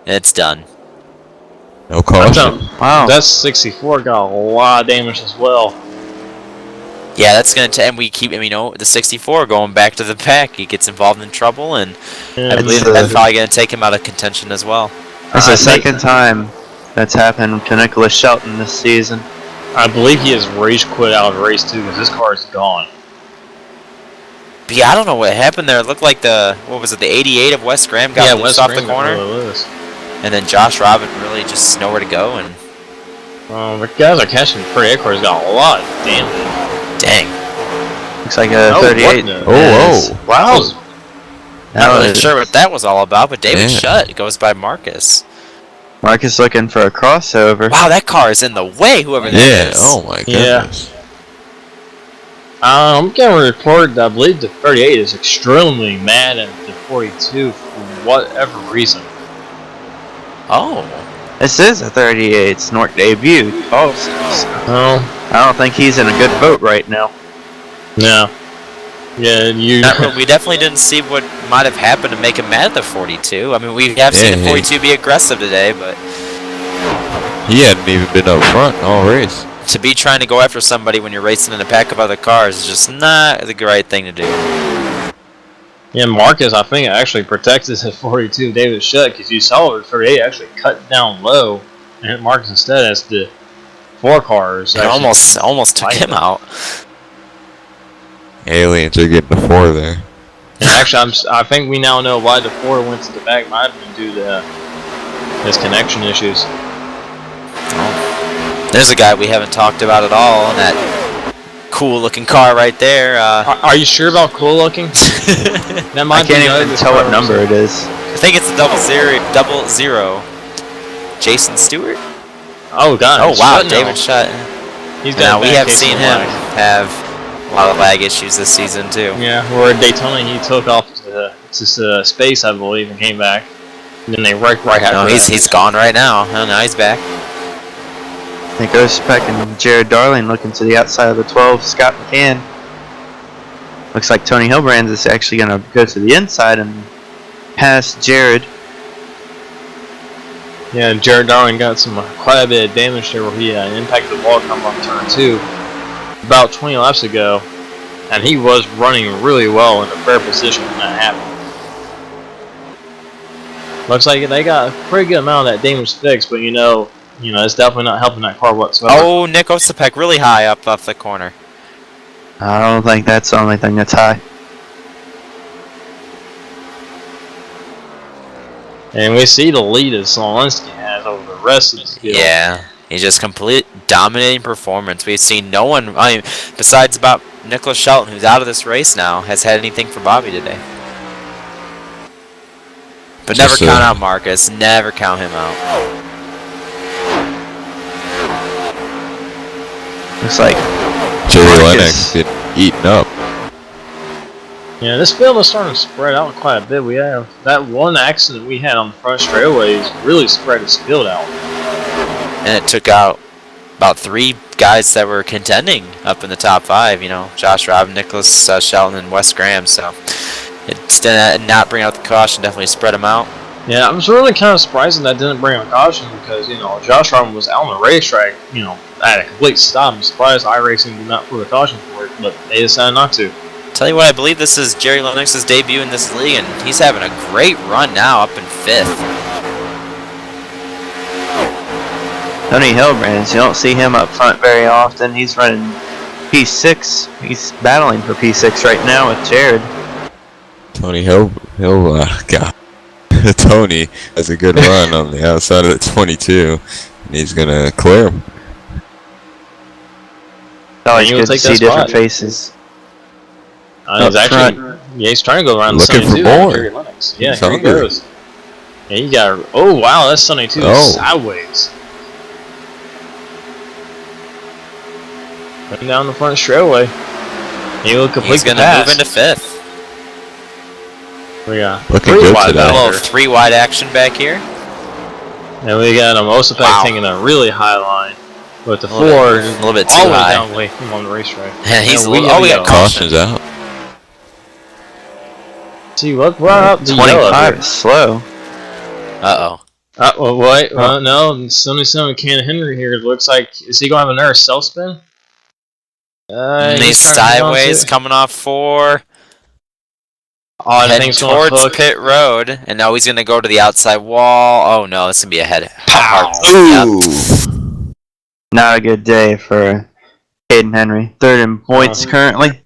it's done. No caution. Wow. That 64 got a lot of damage as well. Yeah, that's going to, and we keep, the 64 going back to the pack. He gets involved in trouble, and I believe that's probably going to take him out of contention as well. That's the second time that's happened to Nicholas Shelton this season. I believe he has rage quit out of the race too, because his car is gone. But yeah, I don't know what happened there. It looked like the 88 of Wes Graham got loose off the corner. And then Josh Robin really just nowhere to go. And the guys are catching pretty. That car's got a lot of damage. Dang. Looks like a 38. Wow. Not really sure what that was all about, but David Shutt goes by Marcus. Marcus looking for a crossover. Wow, that car is in the way, whoever that is. Oh my goodness. I'm getting a report that I believe the 38 is extremely mad at the 42 for whatever reason. Oh. This is a 38's NORC debut. Oh, I don't think he's in a good boat right now. No. Yeah, we definitely didn't see what might have happened to make him mad at the 42. I mean, we have seen the 42 be aggressive today, but he hadn't even been up front all race. To be trying to go after somebody when you're racing in a pack of other cars is just not the right thing to do. Yeah, Marcus, I think, actually protected his 42 David Shutt, because you saw the 38 actually cut down low and hit Marcus instead as the 4 cars. It almost took him out. Aliens are getting the 4 there. And actually, I think we now know why the 4 went to the back. Might have been due to his connection issues. There's a guy we haven't talked about at all, and that cool-looking car right there. Are you sure about cool-looking? That might I can't even tell what number it is. I think it's a 00. Jason Stewart? Oh, God. Oh, wow, David Shutt. He's got we have seen him have a lot of lag issues this season, too. Yeah, where at Daytona he took off to space, I believe, and came back. And then they right after that. He's gone right now. Oh, now he's back. I think Osipek and Jared Darling looking to the outside of the 12, Scott McCann. Looks like Tony Hilbrands is actually going to go to the inside and pass Jared. Yeah, Jared Darwin got quite a bit of damage there where he impacted the wall coming off turn 2 about 20 laps ago, and he was running really well in a fair position when that happened. Looks like they got a pretty good amount of that damage fixed, but it's definitely not helping that car whatsoever. Oh, Nick Osipek really high up off the corner. I don't think that's the only thing that's high. And we see the lead that Slonski has over the rest of the field. Yeah, he's just complete dominating performance. We've seen no one, besides about Nicholas Shelton, who's out of this race now, has had anything for Bobby today. But never count out Marcus. Never count him out. Looks like Jerry Lennox getting eaten up. Yeah, this field is starting to spread out quite a bit. We have that one accident we had on the front straightaways really spread this field out. And it took out about 3 guys that were contending up in the top 5. Josh Robin, Nicholas Shelton, and Wes Graham. So it's not bring out the caution. Definitely spread them out. Yeah, I was really kind of surprised that didn't bring out caution because Josh Robin was out on the racetrack, at a complete stop. I'm surprised iRacing did not put a caution for it, but they decided not to. Tell you what, I believe this is Jerry Lennox's debut in this league, and he's having a great run now, up in 5th. Tony Hilbrands, you don't see him up front very often. He's running P6. He's battling for P6 right now with Jared. Tony God. Tony has a good run on the outside of the 22, and he's gonna clear him. It's always good to see different faces. He's trying to go around looking the for 72. more. Jerry Lennox. Yeah, He's here he hungry. goes. Yeah, you got. Oh wow, that's 72 sideways. Running down the front straightaway. He will complete He's the going to pass. move into 5th. We got Looking good wide today. A back little here. 3 wide action back here. And we got Osipek taking a really high line. With the 4 a little bit too all the way high. down away from on the racetrack. And he's we got caution. Caution's out. See, we're up to 25 is slow. Uh-oh. Well, wait, no, 77 Ken Henry here. It looks like, is he going to have another self spin? He's sideways coming off 4. Heading towards pit road. And now he's going to go to the outside wall. Oh no, it's going to be a head. Ooh. Not a good day for Hayden Henry. 3rd in points currently.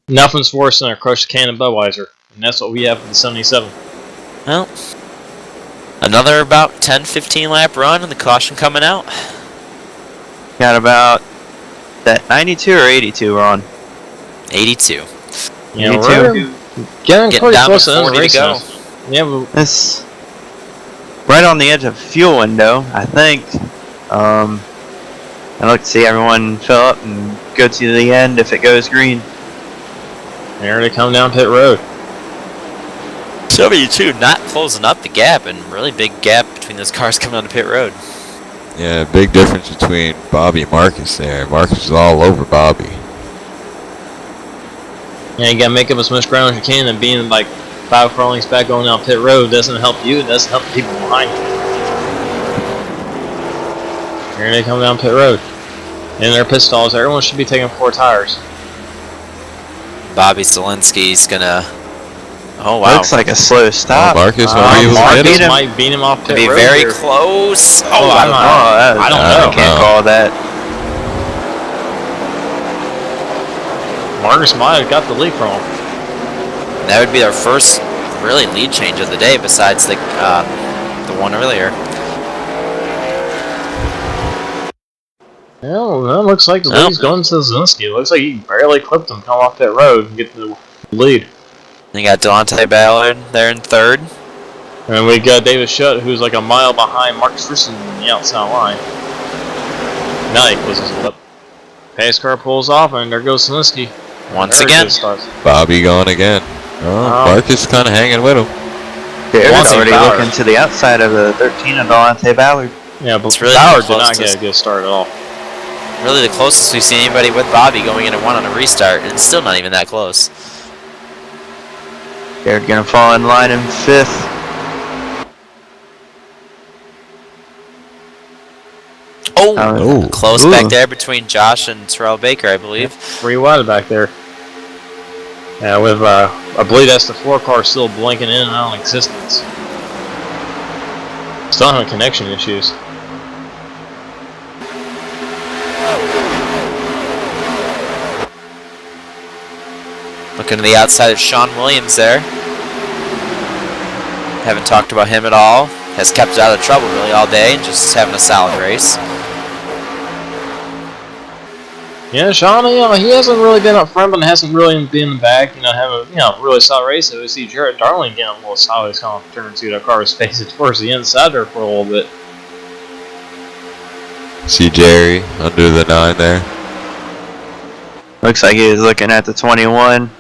Nothing's worse than a crushed can of Budweiser. And that's what we have for the 77. Well, another about 10-15 lap run and the caution coming out. Got about that 92 or 82 we're on. 82. Yeah, 82. we're getting pretty down close to to the end of 40 the race to go. now. Yeah, but This right on the edge of fuel window, I think. I look to see everyone fill up and go to the end if it goes green. there they come down pit road. 72 not closing up the gap, and really big gap between those cars coming onto pit road. Yeah, big difference between Bobby and Marcus there. Marcus is all over Bobby. Yeah, you gotta make up as much ground as you can, and being like 5 furlongs back going down pit road doesn't help you, it doesn't help the people behind you. Here they come down pit road. In their pit stalls, everyone should be taking 4 tires. Bobby Zelensky's gonna. Oh wow. Looks like a slow stop. Marcus might be able to get Marcus him. might beat him off pit Be road very here. close. Oh, I don't know. I don't know. I can't call that. Marcus might have got the lead from him. That would be our first really lead change of the day, besides the one earlier. Well, that looks like the lead's going to Zelensky. It looks like he barely clipped him come off that road and get the lead. You got Delonte Ballard there in 3rd. And we got David Shutt, who's like a mile behind Marcus Richardson on the outside line. Now he closes it up. Pace car pulls off, and there goes Zelensky. Once There again. it starts. Bobby gone again. Oh, Marcus kind of hanging with him. Jared's Delonte already Ballard. looking to the outside of the 13 of Delonte Ballard. Yeah, but It's really Ballard did close not to get a good start at all. Really the closest we've seen anybody with Bobby going into 1 on a restart, and it's still not even that close. Jared gonna fall in line in 5th. Oh, Close back there between Josh and Terrell Baker, I believe. 3 wide back there. Yeah, with I believe that's the 4 car still blinking in and out of existence. Still having connection issues. Looking to the outside of Sean Williams there. Haven't talked about him at all. Has kept us out of trouble really all day and just having a solid race. Yeah, Sean, he hasn't really been up front, but hasn't really been in the back. Having a really solid race. So we see Jarrett Darling getting a little solid. He's kind of turning to the car was facing towards the inside there for a little bit. see Jerry under the 9 there. Looks like he was looking at the 21.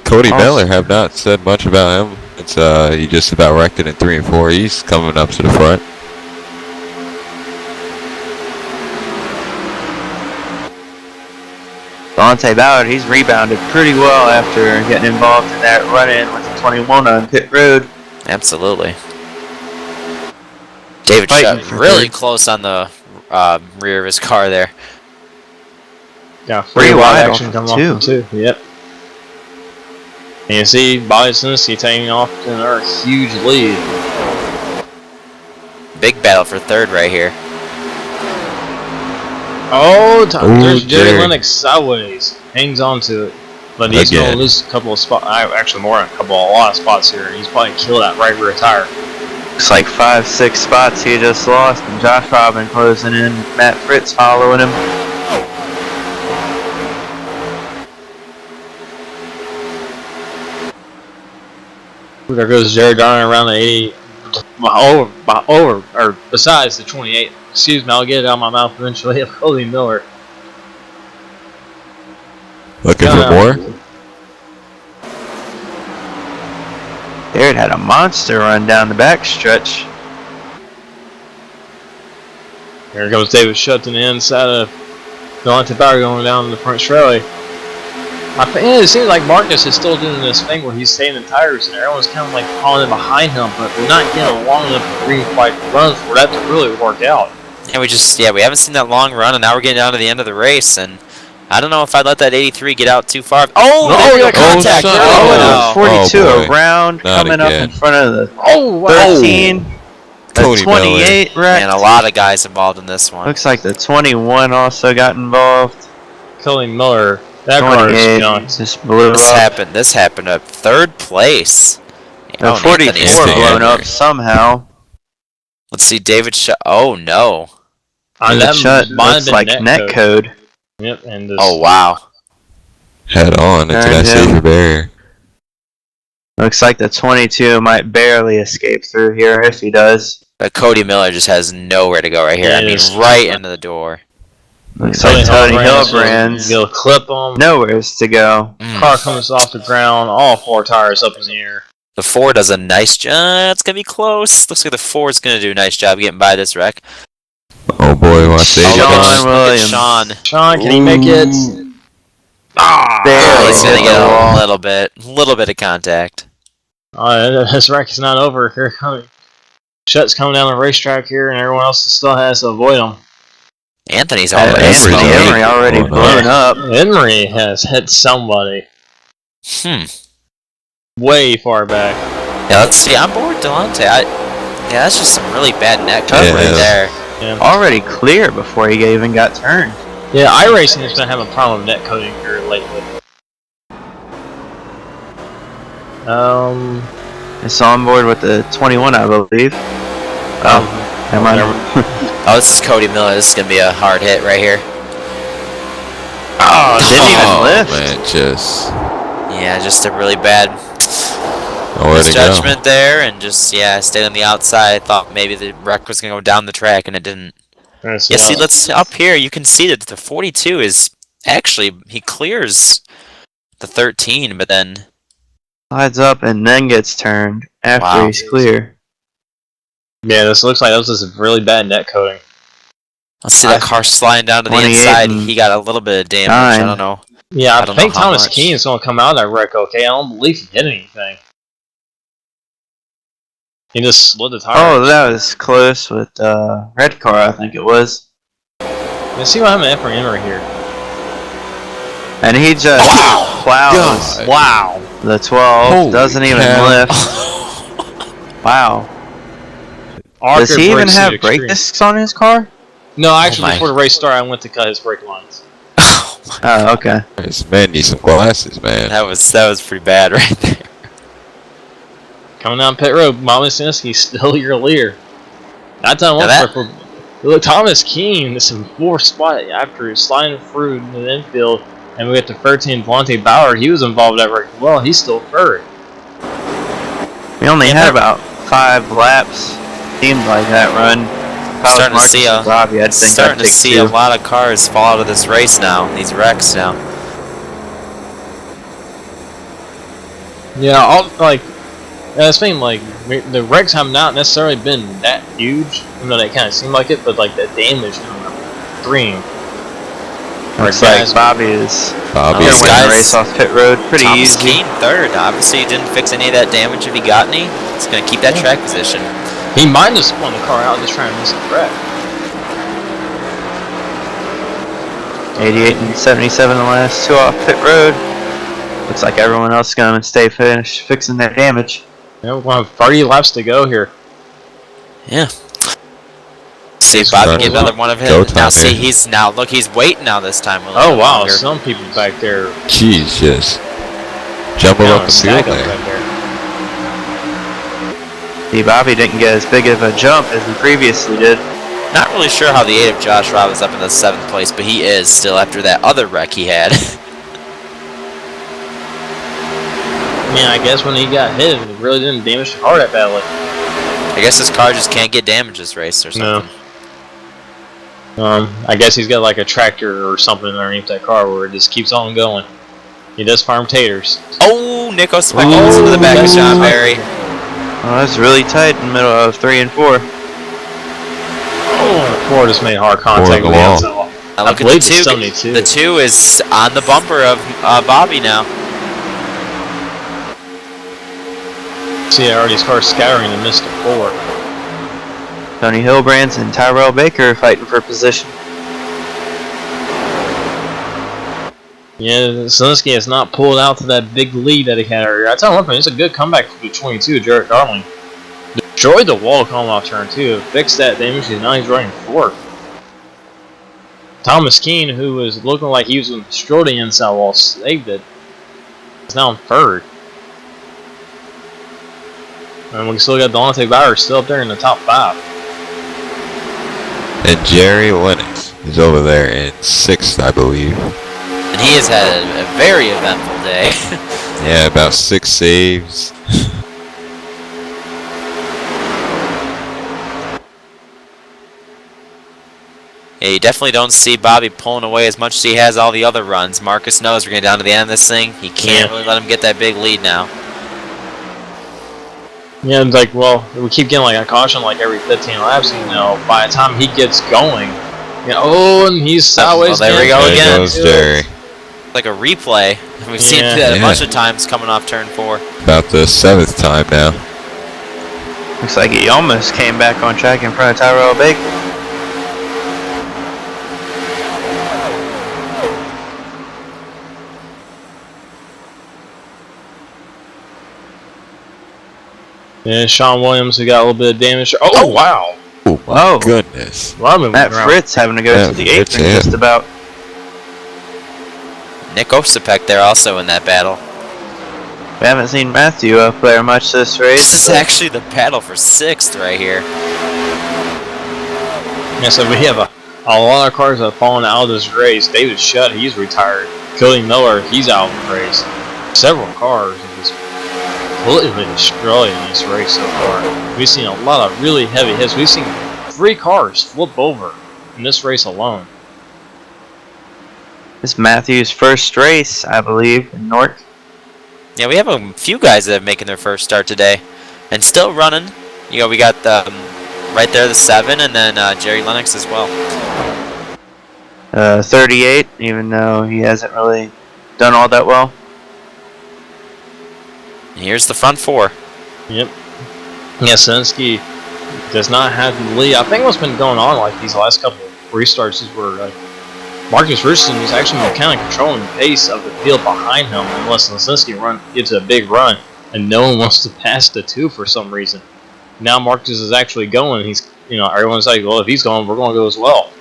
Cody Awesome. Miller, have not said much about him. It's he just about wrecked it in 3 and 4. He's coming up to the front. Dante Ballard, he's rebounded pretty well after getting involved in that run-in with the 21 on pit road. Absolutely. David Fighting Shutt for really third. close on the rear of his car there. Yeah, Pretty 3 wide action off coming of off from 2. Yep. And you see Bobby Sinsky taking off in a huge lead. Big battle for third right here. Oh, there's Jerry Jerry. Lennox sideways. Hangs on to it. But he's going to lose a couple of spots. Actually, more than a lot of spots here. He's probably killed that right rear tire. Looks like 5-6 spots he just lost, and Josh Robin closing in. Matt Fritz following him. There goes Jerry Darling around the 80. Besides the 28. Excuse me, I'll get it out of my mouth eventually. Cody Miller. Looking for more? Jared had a monster run down the back stretch. Here goes David Shutt to the inside of Delonte Bauer going down the front straightaway. It seems like Marcus is still doing this thing where he's saving the tires and everyone's kind of like falling in behind him, but we're not getting a long enough green flag run for that to really work out. And we haven't seen that long run, and now we're getting down to the end of the race, and I don't know if I'd let that 83 get out too far. Oh, there we go, contact. son. Oh, Oh, and a 42 boy. around, Not coming again. up in front of the Oh, 13. The Cody 28 wrecked. and a lot of guys involved in this one. Looks like the 21 also got involved. Cody Miller. That car is 28 gone. just blew This up. happened at third place. The Oh, 44 Anthony's- Anthony blown up Henry. somehow. Let's see, David Shutt. Oh no. That Shut might have looks been like net code. Yep, and this, Oh wow. Head on into that Turned him. safety barrier. Looks like the 22 might barely escape through here if he does. But Cody Miller just has nowhere to go right here. Yeah, I mean, it's- right into the door. Looks like Tony Hillbrand's You'll clip them. nowhere's to go. Car comes off the ground. All 4 tires up in the air. The 4 does a nice job. It's going to be close. Looks like the 4 is going to do a nice job getting by this wreck. Oh boy, watch Oh, David Sean on. Look at Williams. Sean. Sean, can he make it? Barely He's going to hit get the wall. a little bit of contact. This wreck is not over. Here coming. Shutt's coming down the racetrack here, and everyone else still has to avoid him. Anthony's Yeah, already Henry's Anthony already Henry already blown blown up. Henry has hit somebody way far back. Yeah, let's see. I'm bored, Delonte. Yeah, that's just some really bad net cut Yeah. right there. Already clear before he even got turned. Yeah, iRacing is going to have a problem with net coding here lately. It's on board with the 21, I believe. Oh, never mind. Oh, this is Cody Miller. This is going to be a hard hit right here. Oh, didn't even lift. Man, just Yeah, just a really bad nowhere to go. judgment there, and just stayed on the outside. I thought maybe the wreck was gonna go down the track, and it didn't. Yeah, see, let's up here. You can see that the 42 is actually he clears the 13, but then Slides up and then gets turned after Wow. he's clear. Yeah, this looks like that was just really bad net coding. let's see that car sliding down to the 28 inside. and He got a little bit of damage. I 9. don't know. Yeah, I I don't think know how Thomas much. Keene's going to come out of that wreck okay. I don't believe he hit anything. He just slid the tire. Oh, that was close with red car, I think it was. Let's see what happened to Efrain right here. And he just plows God. Wow. the 12. Holy Doesn't even cow. lift. Wow. Archer Does he even brakes have to brake extreme. discs on his car? No, actually, my. before the race started, I went to cut his brake lines. Oh, okay. This man needs some glasses, man. That was pretty bad right there. Coming down pit road, Mamasinski's still your leader. Not done one Now for look, Thomas Keene is in 4th spot after sliding through the infield, and we get to 13. Valente Bauer, he was involved at wreck. Well, he's still 3rd. We only had about 5 laps. Seemed like that run. If I was Starting to Marcus see or Bobby, I'd think starting I'd to take see 2. a lot of cars fall out of this race now. These wrecks now. Yeah, all like that's thing. Like the wrecks have not necessarily been that huge, even though they kind of seem like it. But like the damage on the extreme. Looks Right, like guys. Bobby is Bobby, gonna win the guys. race off pit road pretty Thomas easy. Keene 3rd. Obviously, he didn't fix any of that damage if he got any. He's going to keep that track position. He might have spun the car out just trying to miss the wreck. 88 and 77 the last 2 off pit road. Looks like everyone else is gonna stay finished fixing their damage. Yeah, we'll have 30 laps to go here. Yeah. See if It's Bobby fun. get another one of his. Go time Now see, here. he's waiting now this time. A Oh little wow, longer. some people back there. Jeez, just jumble Down up a the stack field up there. back there. See, Bobby didn't get as big of a jump as he previously did. Not really sure how the 8 of Josh Robb is up in the 7th place, but he is still after that other wreck he had. I mean, I guess when he got hit, it really didn't damage the car that badly. I guess his car just can't get damaged this race or something. I guess he's got like a tractor or something underneath that car where it just keeps on going. He does farm taters. Oh, Nico Speck goes into the back of John Barry. Oh, that's really tight in the middle of 3 and 4. Oh, Ford just made hard contact with the wall. outside wall. Now look at the believe it's 2. 72. The 2 is on the bumper of Bobby now. See, already cars scattering and missed a 4. Tony Hilbrands and Tyrell Baker fighting for position. Yeah, Zielinski has not pulled out to that big lead that he had earlier. I tell you one thing, it's a good comeback for the 22, Jarrett Darling. Destroyed the wall coming off turn 2, fixed that damage, and now he's running 4th. Thomas Keene, who was looking like he was going to destroy the inside wall, saved it. He's now in 3rd. And we still got Delonte Bauer still up there in the top 5. And Jerry Lennox is over there in 6th, I believe. And he has had a very eventful day. Yeah, about 6 saves. Yeah, you definitely don't see Bobby pulling away as much as he has all the other runs. Marcus knows we're getting down to the end of this thing. He can't really let him get that big lead now. Yeah, it's like, well, we keep getting like a caution like every 15 laps, you know, by the time he gets going, you know, oh, and he's sideways. Well, there we go There again. goes Jerry. Like a replay. We've seen that a bunch of times coming off turn 4. About the 7th time now. Looks like he almost came back on track in front of Tyrell Baker. Yeah, Sean Williams, who got a little bit of damage. Oh, wow. Oh my Whoa. goodness. Well, I'm moving Matt around. Fritz having to go Yeah, to the Fritz, apron yeah. just about. Nick Osipek there also in that battle. We haven't seen Matthew up there much this race. This is actually the battle for 6th right here. Yeah, so we have a lot of cars that have fallen out of this race. David Shutt, he's retired. Cody Miller, he's out of the race. Several cars have just completely destroyed in this race so far. We've seen a lot of really heavy hits. We've seen 3 cars flip over in this race alone. This is Matthew's first race, I believe, in NORC. Yeah, we have a few guys that are making their first start today. And still running. You know, we got right there the 7 and then Jerry Lennox as well. 38, even though he hasn't really done all that well. And here's the front 4. Yep. Yeah, Sensky does not have the lead. I think what's been going on like these last couple of restarts is where Marcus Richardson is actually kind of controlling the pace of the field behind him, unless Lisinski gives a big run, and no one wants to pass the 2 for some reason. Now Marcus is actually going. He's, everyone's like, well, if he's going, we're going to go as well.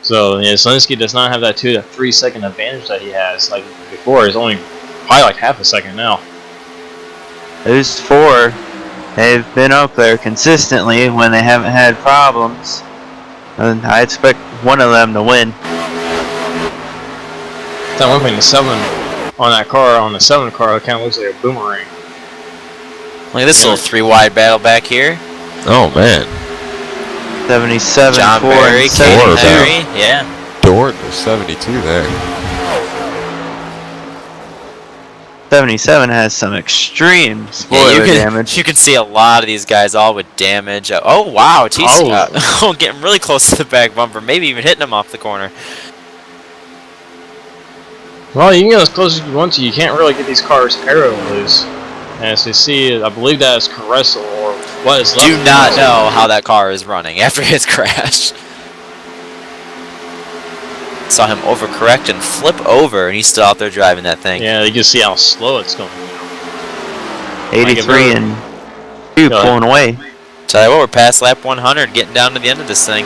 So Lisinski does not have that 2 to 3 second advantage that he has like before. It's only probably like half a second now. Those 4, they've been up there consistently when they haven't had problems, and I expect one of them to win. That one thing, the 7 on that car, on the 7 car, it kind of looks like a boomerang. Look at this little 3-wide battle back here. Oh man. 77, John 4, Berry, and Katie 72. Perry, yeah. Dort was 72 there. 77 has some extreme Yeah, spoiler damage. you can see a lot of these guys all with damage. Oh wow, TC getting really close to the back bumper, maybe even hitting him off the corner. Well, you can get as close as you want to. You can't really get these cars aero loose. And as you see, I believe that is Caressel or what is left. Do not know how that car is running after his crash. Saw him overcorrect and flip over, and he's still out there driving that thing. Yeah, you can see how slow it's going. 83 and 2 pulling away. Tell you what, we're past lap 100, getting down to the end of this thing.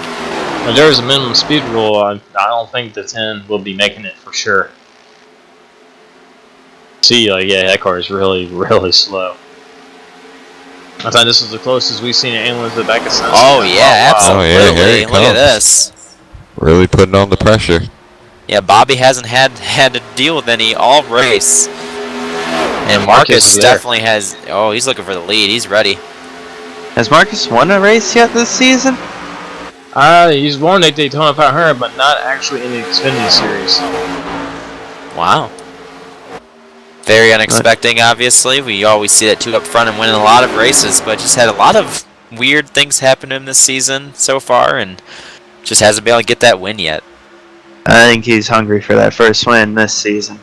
If there is a minimum speed rule, I don't think the 10 will be making it for sure. See, yeah, that car is really, really slow. I thought this was the closest we've seen anyone to the back of Sense. Oh yeah, absolutely. Oh, yeah, here it Look at comes. this. Really putting on the pressure. Yeah, Bobby hasn't had to deal with any all race. And Marcus definitely has. Oh, he's looking for the lead. He's ready. Has Marcus won a race yet this season? He's won at Daytona 500, but not actually in the Xfinity series. Wow. Very unexpected, obviously. We always see that 2 up front and winning a lot of races, but just had a lot of weird things happen to him this season so far, and just hasn't been able to get that win yet. I think he's hungry for that first win this season.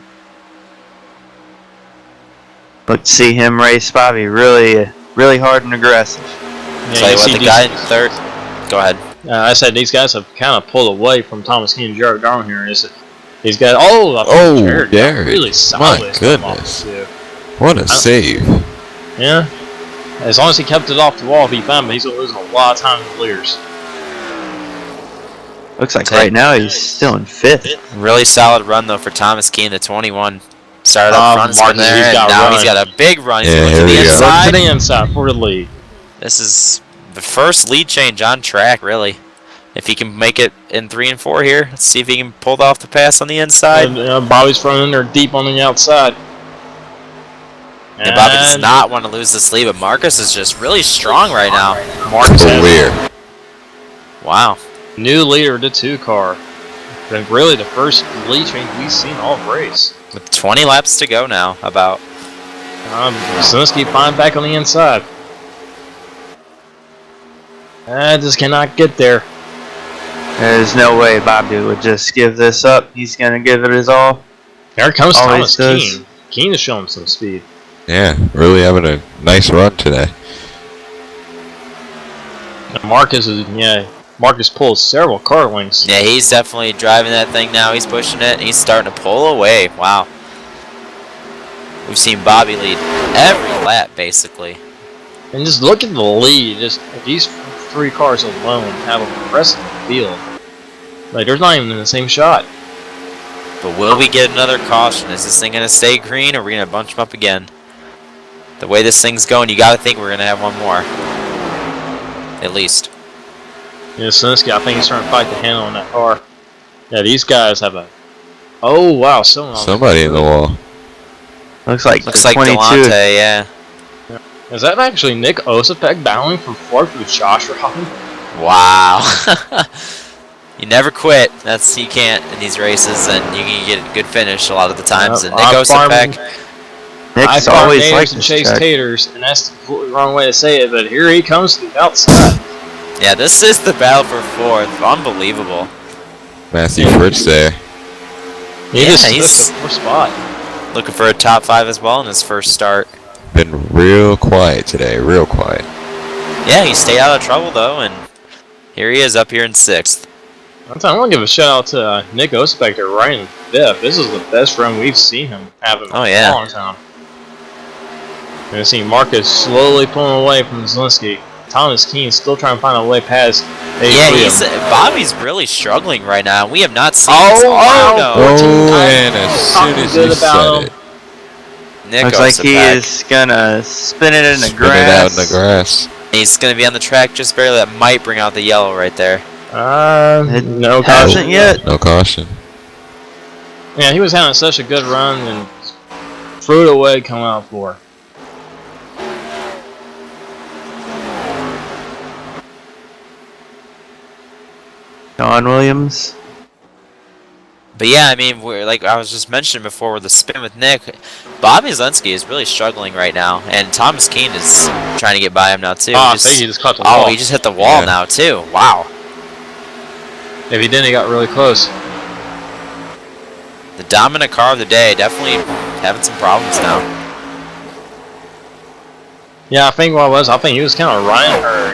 Look to see him race Bobby really, really hard and aggressive. Yeah, Tell you what, the guy in third. Go ahead. I said these guys have kind of pulled away from Thomas Keen and Jared Darwin here. These guys. Jared Jared. really solid. My goodness. What a save. Yeah. As long as he kept it off the wall, he'd be fine, but he's losing a lot of time in the leaders. Looks like right now he's still in 5th. Really solid run, though, for Thomas Keen, the 21. Started up front from there, and now he's got a big run. He's going to the inside. To the inside for the lead. This is the first lead change on track, really. If he can make it in 3 and 4 here, let's see if he can pull off the pass on the inside. And, Bobby's running there deep on the outside. And Bobby does not want to lose this lead, but Marcus is just really strong right now. Marcus has Wow. new leader of the 2 car. And really the first lead change we've seen all race. With 20 laps to go now, about. Lisinski flying back on the inside. I just cannot get there. There's no way Bobby would just give this up. He's going to give it his all. Here comes Always Thomas does. Keen. Keen is showing some speed. Yeah, really having a nice run today. And Marcus pulls several car lengths. Yeah, he's definitely driving that thing now. He's pushing it, and he's starting to pull away. Wow. We've seen Bobby lead every lap, basically. And just look at the lead. Just these 3 cars alone have a rest of the field. Like, there's not even in the same shot. But will we get another caution? Is this thing going to stay green, or are we going to bunch him up again? The way this thing's going, you got to think we're going to have one more. At least. Yeah, Lisinski, I think he's trying to fight the handle on that car. Yeah, these guys have a... Oh, wow. Somebody in the wall. Looks like Delonte, yeah. Is that actually Nick Osipek battling for 4th with Josh Robin? Wow. You never quit. You can't in these races, and you can get a good finish a lot of the times. And Nick Osipek. Nick's always like to chase taters, and that's the completely wrong way to say it, but here he comes to the outside. Yeah, this is the battle for 4th. Unbelievable. Matthew Fritz there. He's the 4th spot. Looking for a top 5 as well in his first start. Been real quiet today, real quiet. Yeah, he stayed out of trouble though, and here he is up here in 6th. I want to give a shout out to Nick Ospector right in 5th. This is the best run we've seen him have in a long time. And I see Marcus slowly pulling away from Zielinski. Thomas Keene still trying to find a way past. Bobby's really struggling right now. We have not seen and as soon as he said it, Nick looks like he is gonna spin it in the grass. Spin it out in the grass. He's gonna be on the track just barely. That might bring out the yellow right there. No caution. Hasn't yet. No caution. Yeah, he was having such a good run and threw it away coming out for. John Williams. But yeah, I mean, we're like I was just mentioning before with the spin with Nick, Bobby Zielinski is really struggling right now, and Thomas Keene is trying to get by him now too. I think he just caught the wall. Oh, he just hit the wall now too. Wow. If he didn't, he got really close. The dominant car of the day, definitely having some problems now. Yeah, I think he was kind of running her.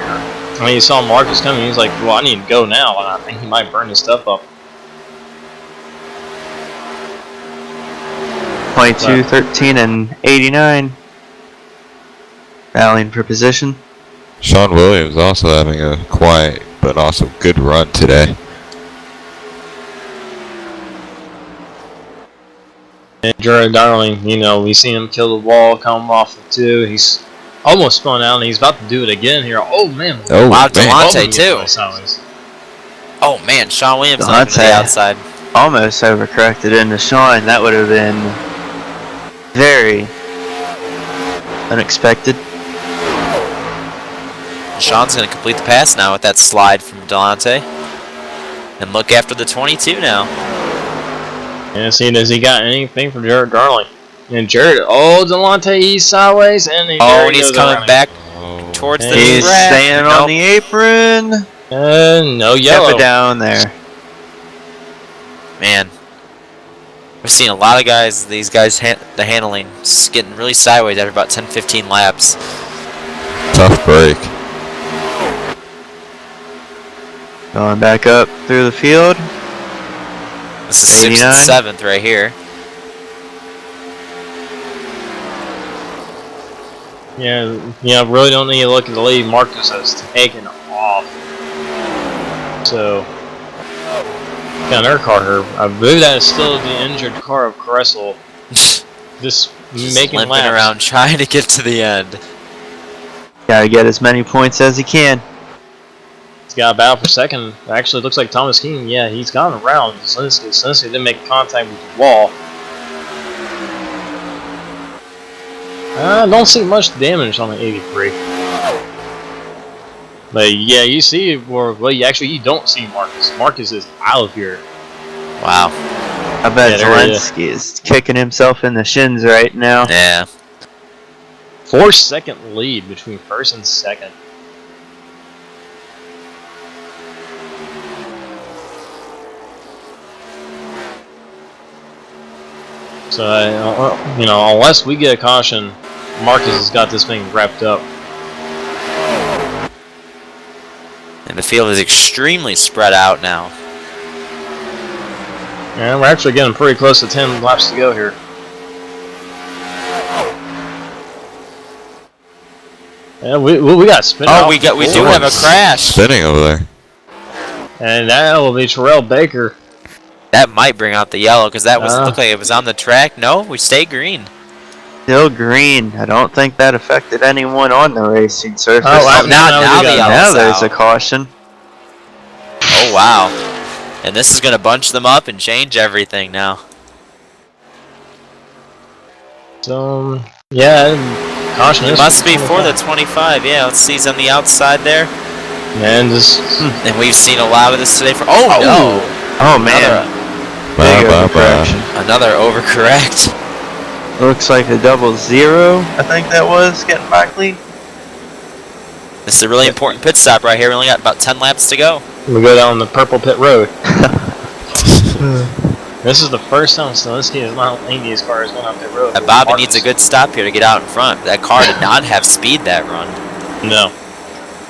When he saw Marcus coming, he was like, well, I need to go now, and I think he might burn his stuff up. 22, 13, and 89. Battling for position. Sean Williams also having a quiet but also good run today. And Jared Darling, we seen him kill the wall, come off the 2. He's almost spun out, and he's about to do it again here. Oh, man. Oh, wow, man. Delonte, too. Oh, man, Sean Williams on the outside. Almost overcorrected into Sean. That would have been very unexpected. Sean's going to complete the pass now with that slide from Delonte. And look after the 22 now. Yeah, see, does he got anything from Jared Darling? And Jared, Delonte, he's sideways, and he's coming back towards the track. He's staying on the apron. No yellow. Step it down there. Man, we've seen a lot of guys, these guys, the handling, just getting really sideways after about 10-15 laps. Tough break. Going back up through the field. This is 6th and 7th right here. Yeah, really don't need to look at the lead. Marcus has taken off. So, got another car here. I believe that is still the injured car of Cressel. Just making limping laps around trying to get to the end. Gotta get as many points as he can. He's got a battle for second. Actually, it looks like Thomas Keene. Yeah, he's gone around. Since he didn't make contact with the wall. Don't see much damage on the 83. But yeah, you see, you don't see Marcus. Marcus is out of here. Wow. I bet Zielinski is kicking himself in the shins right now. Yeah. 4-second lead between first and second. So, unless we get a caution, Marcus has got this thing wrapped up. And the field is extremely spread out now. And we're actually getting pretty close to 10 laps to go here. Yeah, we got spin. Oh, we do have a crash. Spinning over there. And that will be Terrell Baker. That might bring out the yellow because that looked like it was on the track. No, we stay green. Still green. I don't think that affected anyone on the racing surface. Now the yellow's now there's out. a caution. Oh wow! And this is gonna bunch them up and change everything now. So yeah, caution. It must be for the 25. Yeah, let's see. He's on the outside there. And and we've seen a lot of this today. No! Oh man! Another overcorrect. Looks like a 0-0. I think that was getting back lead. This is a really important pit stop right here. We only got about 10 laps to go. We go down the purple pit road. This is the first time Zielinski has not leaned these cars going up the road. And Bobby needs a good stop here to get out in front. That car did not have speed that run. No.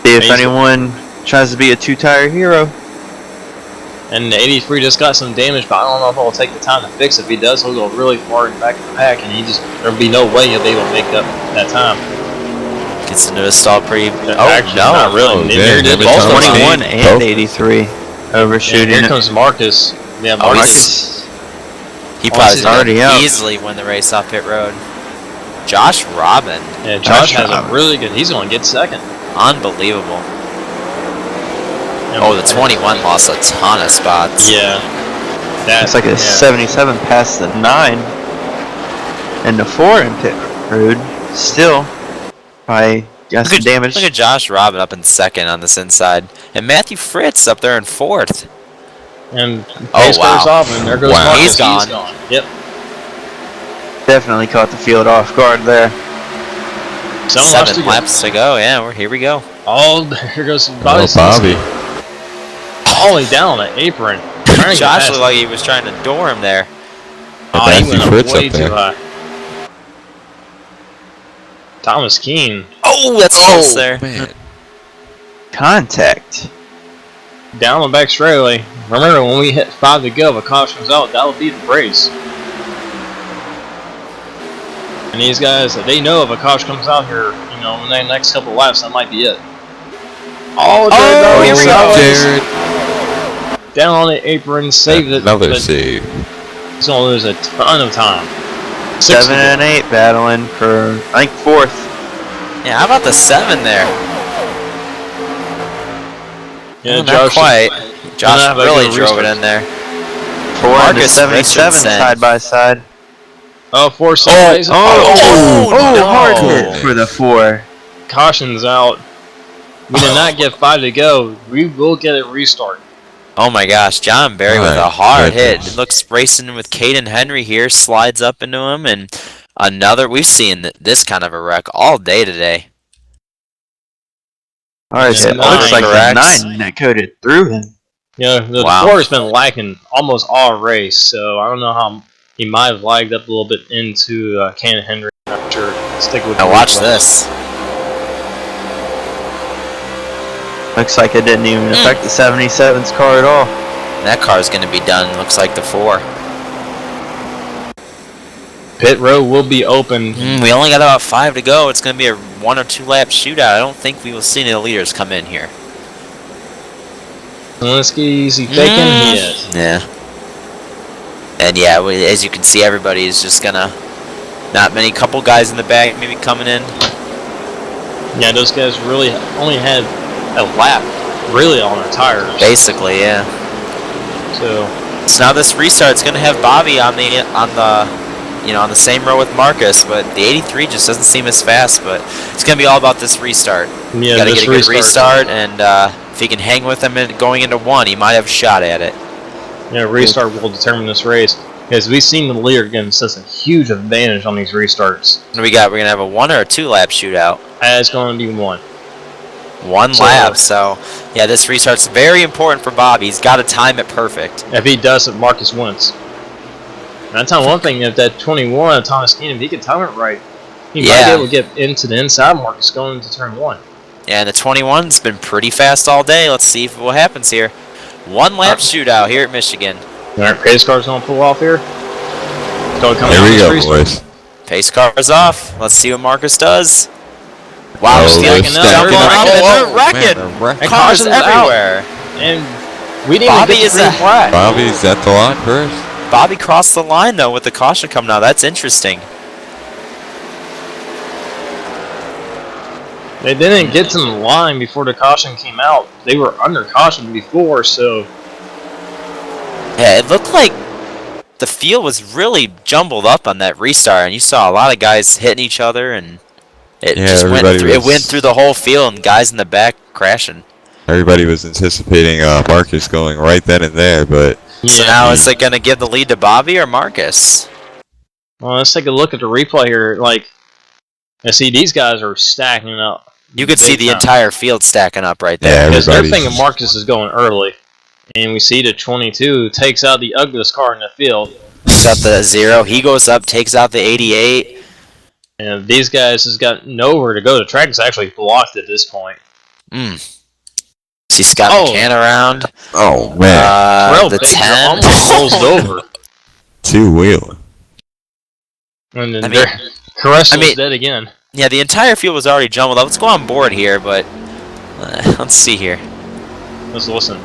See if anyone tries to be a two-tire hero. And the 83 just got some damage, but I don't know if he'll take the time to fix it. If he does, he'll go really far in the back of the pack, and there'll be no way he'll be able to make up that time. Gets into a stall pretty. Actually, not really. Yeah, Both 21 and 83 overshooting. Here comes Marcus. Yeah, Marcus. He probably already out. easily win the race off pit road. Josh Robin. Yeah, Josh has a really good. He's going to get second. Unbelievable. Oh, the 21 lost a ton of spots. Yeah. It's like a 77 past the 9. And the 4 in pit road. Still, probably got some damage. Look at Josh Robin up in second on this inside. And Matthew Fritz up there in fourth. And pace goes off, and there goes Marcus. He's gone. Yep. Definitely caught the field off guard there. 7 laps to go. Yeah, here we go. Oh, here goes Bobby. Falling down the apron. Josh looked like he was trying to door him there. Oh, he went up way too high. Thomas Keene. Oh, that's close there. Man. Contact. Down the back straightaway. Remember, when we hit 5 to go, if a caution comes out, that'll be the race. And these guys, they know if a caution comes out here, in the next couple of laps, that might be it. Oh, here we go. Jared. Down on the apron, saved it. Another save. He's going to lose a ton of time. 7 and 8 battling for, I think, 4th. Yeah, how about the 7 there? Yeah, not quite. Josh really drove it in there. 4 and 77 side by side. Oh, 4 sideways. Hard hit for the 4. Caution's out. We did not get 5 to go. We will get a restart. Oh my gosh, John Barry with a hard hit. It looks racing with Caden Henry here, slides up into him, and another. We've seen this kind of a wreck all day today. Hard hit. Looks like the 9 that coated through him. Yeah, the 4 has been lacking almost all race, so I don't know how he might have lagged up a little bit into Caden Henry. I'm not sure. Stick with. Now watch this. Looks like it didn't even affect the 77's car at all. That car is going to be done. Looks like the 4. Pit road will be open. We only got about 5 to go. It's going to be a 1 or 2 lap shootout. I don't think we will see any leaders come in here. Is he faking? He is. Yeah. And yeah, as you can see, everybody is just going to... Not many couple guys in the back maybe coming in. Yeah, those guys really only had a lap really on their tires. Basically, yeah. So now this restart's going to have Bobby on the same row with Marcus, but the 83 just doesn't seem as fast. But it's going to be all about this restart. Yeah, you got to get a good restart, and if he can hang with them going into 1, he might have a shot at it. Yeah, restart will determine this race. Because we've seen the leader getting such a huge advantage on these restarts. What do we got? We're going to have a 1 or a 2 lap shootout. It's going to be 1. 1 lap, so yeah, this restart's very important for Bobby. He's got to time it perfect. If he does it, Marcus wins. And I'll tell you one thing, if that 21, Thomas Keene, if he can time it right, he might be able to get into the inside Marcus going into turn 1. Yeah, and the 21's been pretty fast all day. Let's see what happens here. 1 lap shootout here at Michigan. Alright, pace car's going to pull off here. Here we go, boys. Pace car's off. Let's see what Marcus does. Wow, stacking up. They're wrecking. Cars everywhere. And we didn't even get the green flag. Bobby's at the line first. Bobby crossed the line, though, with the caution coming out. That's interesting. They didn't get to the line before the caution came out. They were under caution before, so... Yeah, it looked like the field was really jumbled up on that restart, and you saw a lot of guys hitting each other, and it just went through the whole field, and guys in the back crashing. Everybody was anticipating Marcus going right then and there, but... So now is it going to give the lead to Bobby or Marcus? Well, let's take a look at the replay here. I see these guys are stacking up. You could see the entire field stacking up right there. Yeah, because they're thinking Marcus is going early. And we see the 22 takes out the ugliest car in the field. Got the 0. He goes up, takes out the 88. And these guys has got nowhere to go. The track is actually blocked at this point. See Scott McCann around. Oh man, The Trailblazer 10. almost closed over. two-wheeler. And then I mean- Carresso's dead again. Yeah, the entire field was already jumbled up. Let's go on board here, but let's see here. Let's listen.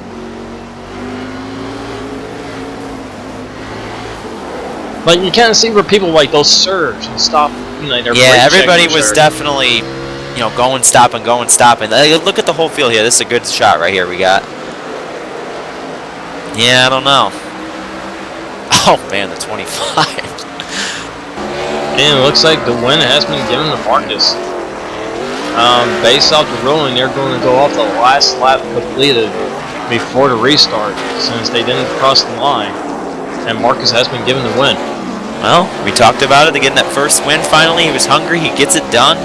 Like, you kind of see where people, like, they'll surge and stop. You know, their Yeah, brake everybody check was surge. definitely, going, stopping. Look at the whole field here. This is a good shot right here we got. Yeah, I don't know. Oh, man, the 25. And it looks like the win has been given to Marcus. Based off the ruling, they're going to go off the last lap completed before the restart, since they didn't cross the line. And Marcus has been given the win. Well, we talked about it. Getting that first win finally. He was hungry. He gets it done.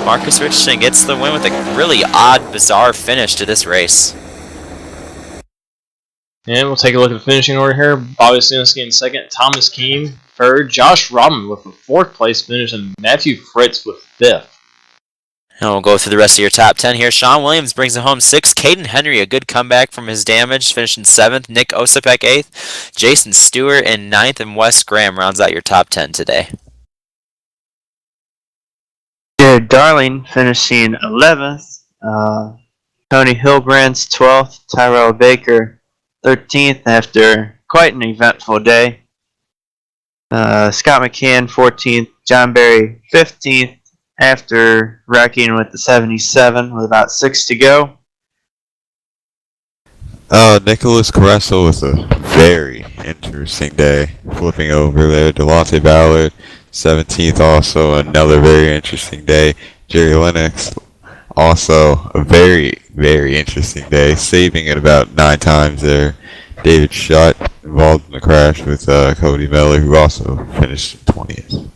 Marcus Richardson gets the win with a really odd, bizarre finish to this race. And we'll take a look at the finishing order here. Bobby Sinski in second, Thomas Keene third, Josh Robin with a fourth place finish, and Matthew Fritz with fifth. And we'll go through the rest of your top 10 here. Sean Williams brings it home 6th. Caden Henry, a good comeback from his damage, finishing 7th. Nick Osipek 8th. Jason Stewart in 9th. And Wes Graham rounds out your top 10 today. Jared Darling finishing 11th. Tony Hilbrand's 12th. Tyrell Baker 13th after quite an eventful day. Scott McCann 14th. John Berry 15th. After wrecking with the 77 with about 6 to go. Nicholas Carresso with a very interesting day, flipping over there. Devontae Ballard, 17th, also another very interesting day. Jerry Lennox, also a very, very interesting day, saving it about 9 times there. David Schutt involved in the crash with Cody Miller, who also finished 20th.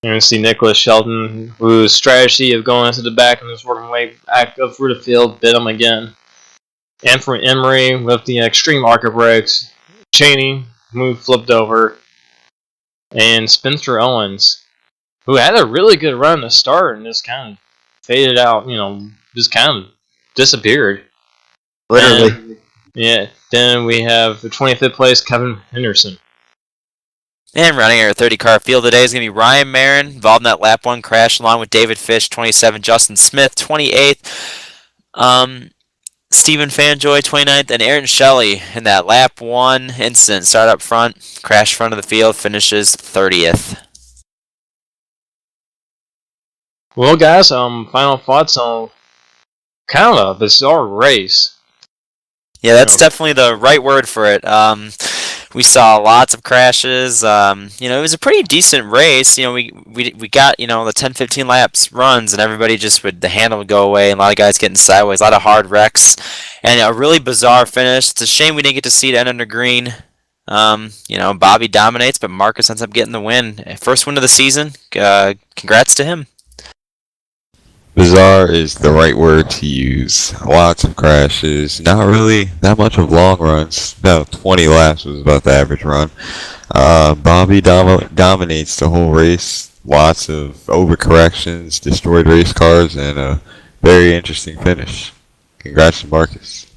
You're going to see Nicholas Shelton, whose strategy of going into the back and just working way back up through the field, bit him again. And for Emery with the extreme arc brakes, Cheney, who flipped over, and Spencer Owens, who had a really good run to start and just kind of faded out, just kind of disappeared. Literally. Then we have the 25th place, Kevin Henderson. And running our 30-car field today is going to be Ryan Marin, involved in that lap 1 crash, along with David Fish, 27, Justin Smith, 28th, Stephen Fanjoy, 29th, and Aaron Shelley in that lap 1 incident. Start up front, crash front of the field, finishes 30th. Well, guys, final thoughts on kind of a bizarre race. Yeah, that's definitely the right word for it. We saw lots of crashes. It was a pretty decent race. We got, the 10-15 laps runs, and everybody the handle would go away, and a lot of guys getting sideways, a lot of hard wrecks, and a really bizarre finish. It's a shame we didn't get to see it end under green. Bobby dominates, but Marcus ends up getting the win. First win of the season. Congrats to him. Bizarre is the right word to use. Lots of crashes. Not really that much of long runs. About 20 laps was about the average run. Bobby dominates the whole race. Lots of overcorrections, destroyed race cars, and a very interesting finish. Congrats to Marcus.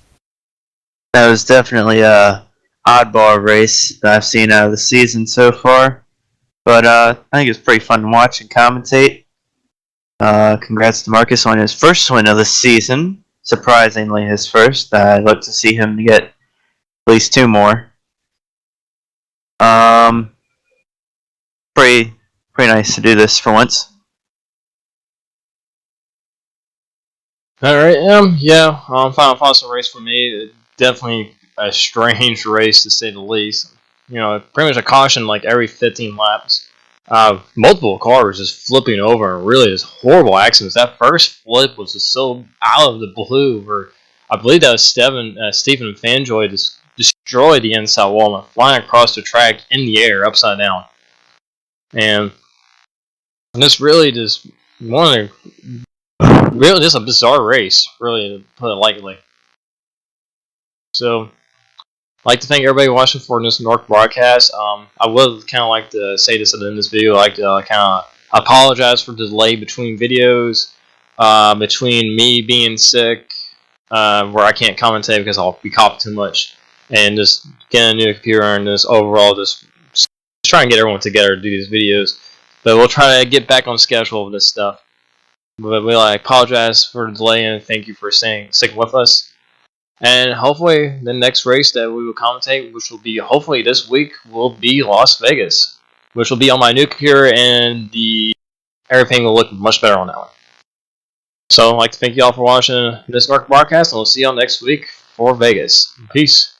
That was definitely a oddball race that I've seen out of the season so far. But I think it's pretty fun to watch and commentate. Congrats to Marcus on his first win of the season. Surprisingly, his first. I look to see him to get at least 2 more. Pretty nice to do this for once. All right, final thoughts on the race for me. Definitely a strange race to say the least. Pretty much a caution like every 15 laps. Multiple cars just flipping over and really just horrible accidents. That first flip was just so out of the blue. Where I believe that was Stephen Fanjoy just destroyed the inside wall and flying across the track in the air upside down. And this really just just a bizarre race, really, to put it lightly. So, I'd like to thank everybody watching for this NORC broadcast. I would kind of like to say this at the end of this video. I'd like to kind of apologize for the delay between videos. between me being sick, where I can't commentate because I'll be coughing too much, and just getting a new computer and just overall just try and get everyone together to do these videos. But we'll try to get back on schedule with this stuff. But we apologize for the delay and thank you for sticking with us. And hopefully the next race that we will commentate, which will be hopefully this week, will be Las Vegas, which will be on my new computer, and everything will look much better on that one. So I'd like to thank you all for watching this NORC broadcast, and we'll see you all next week for Vegas. Peace.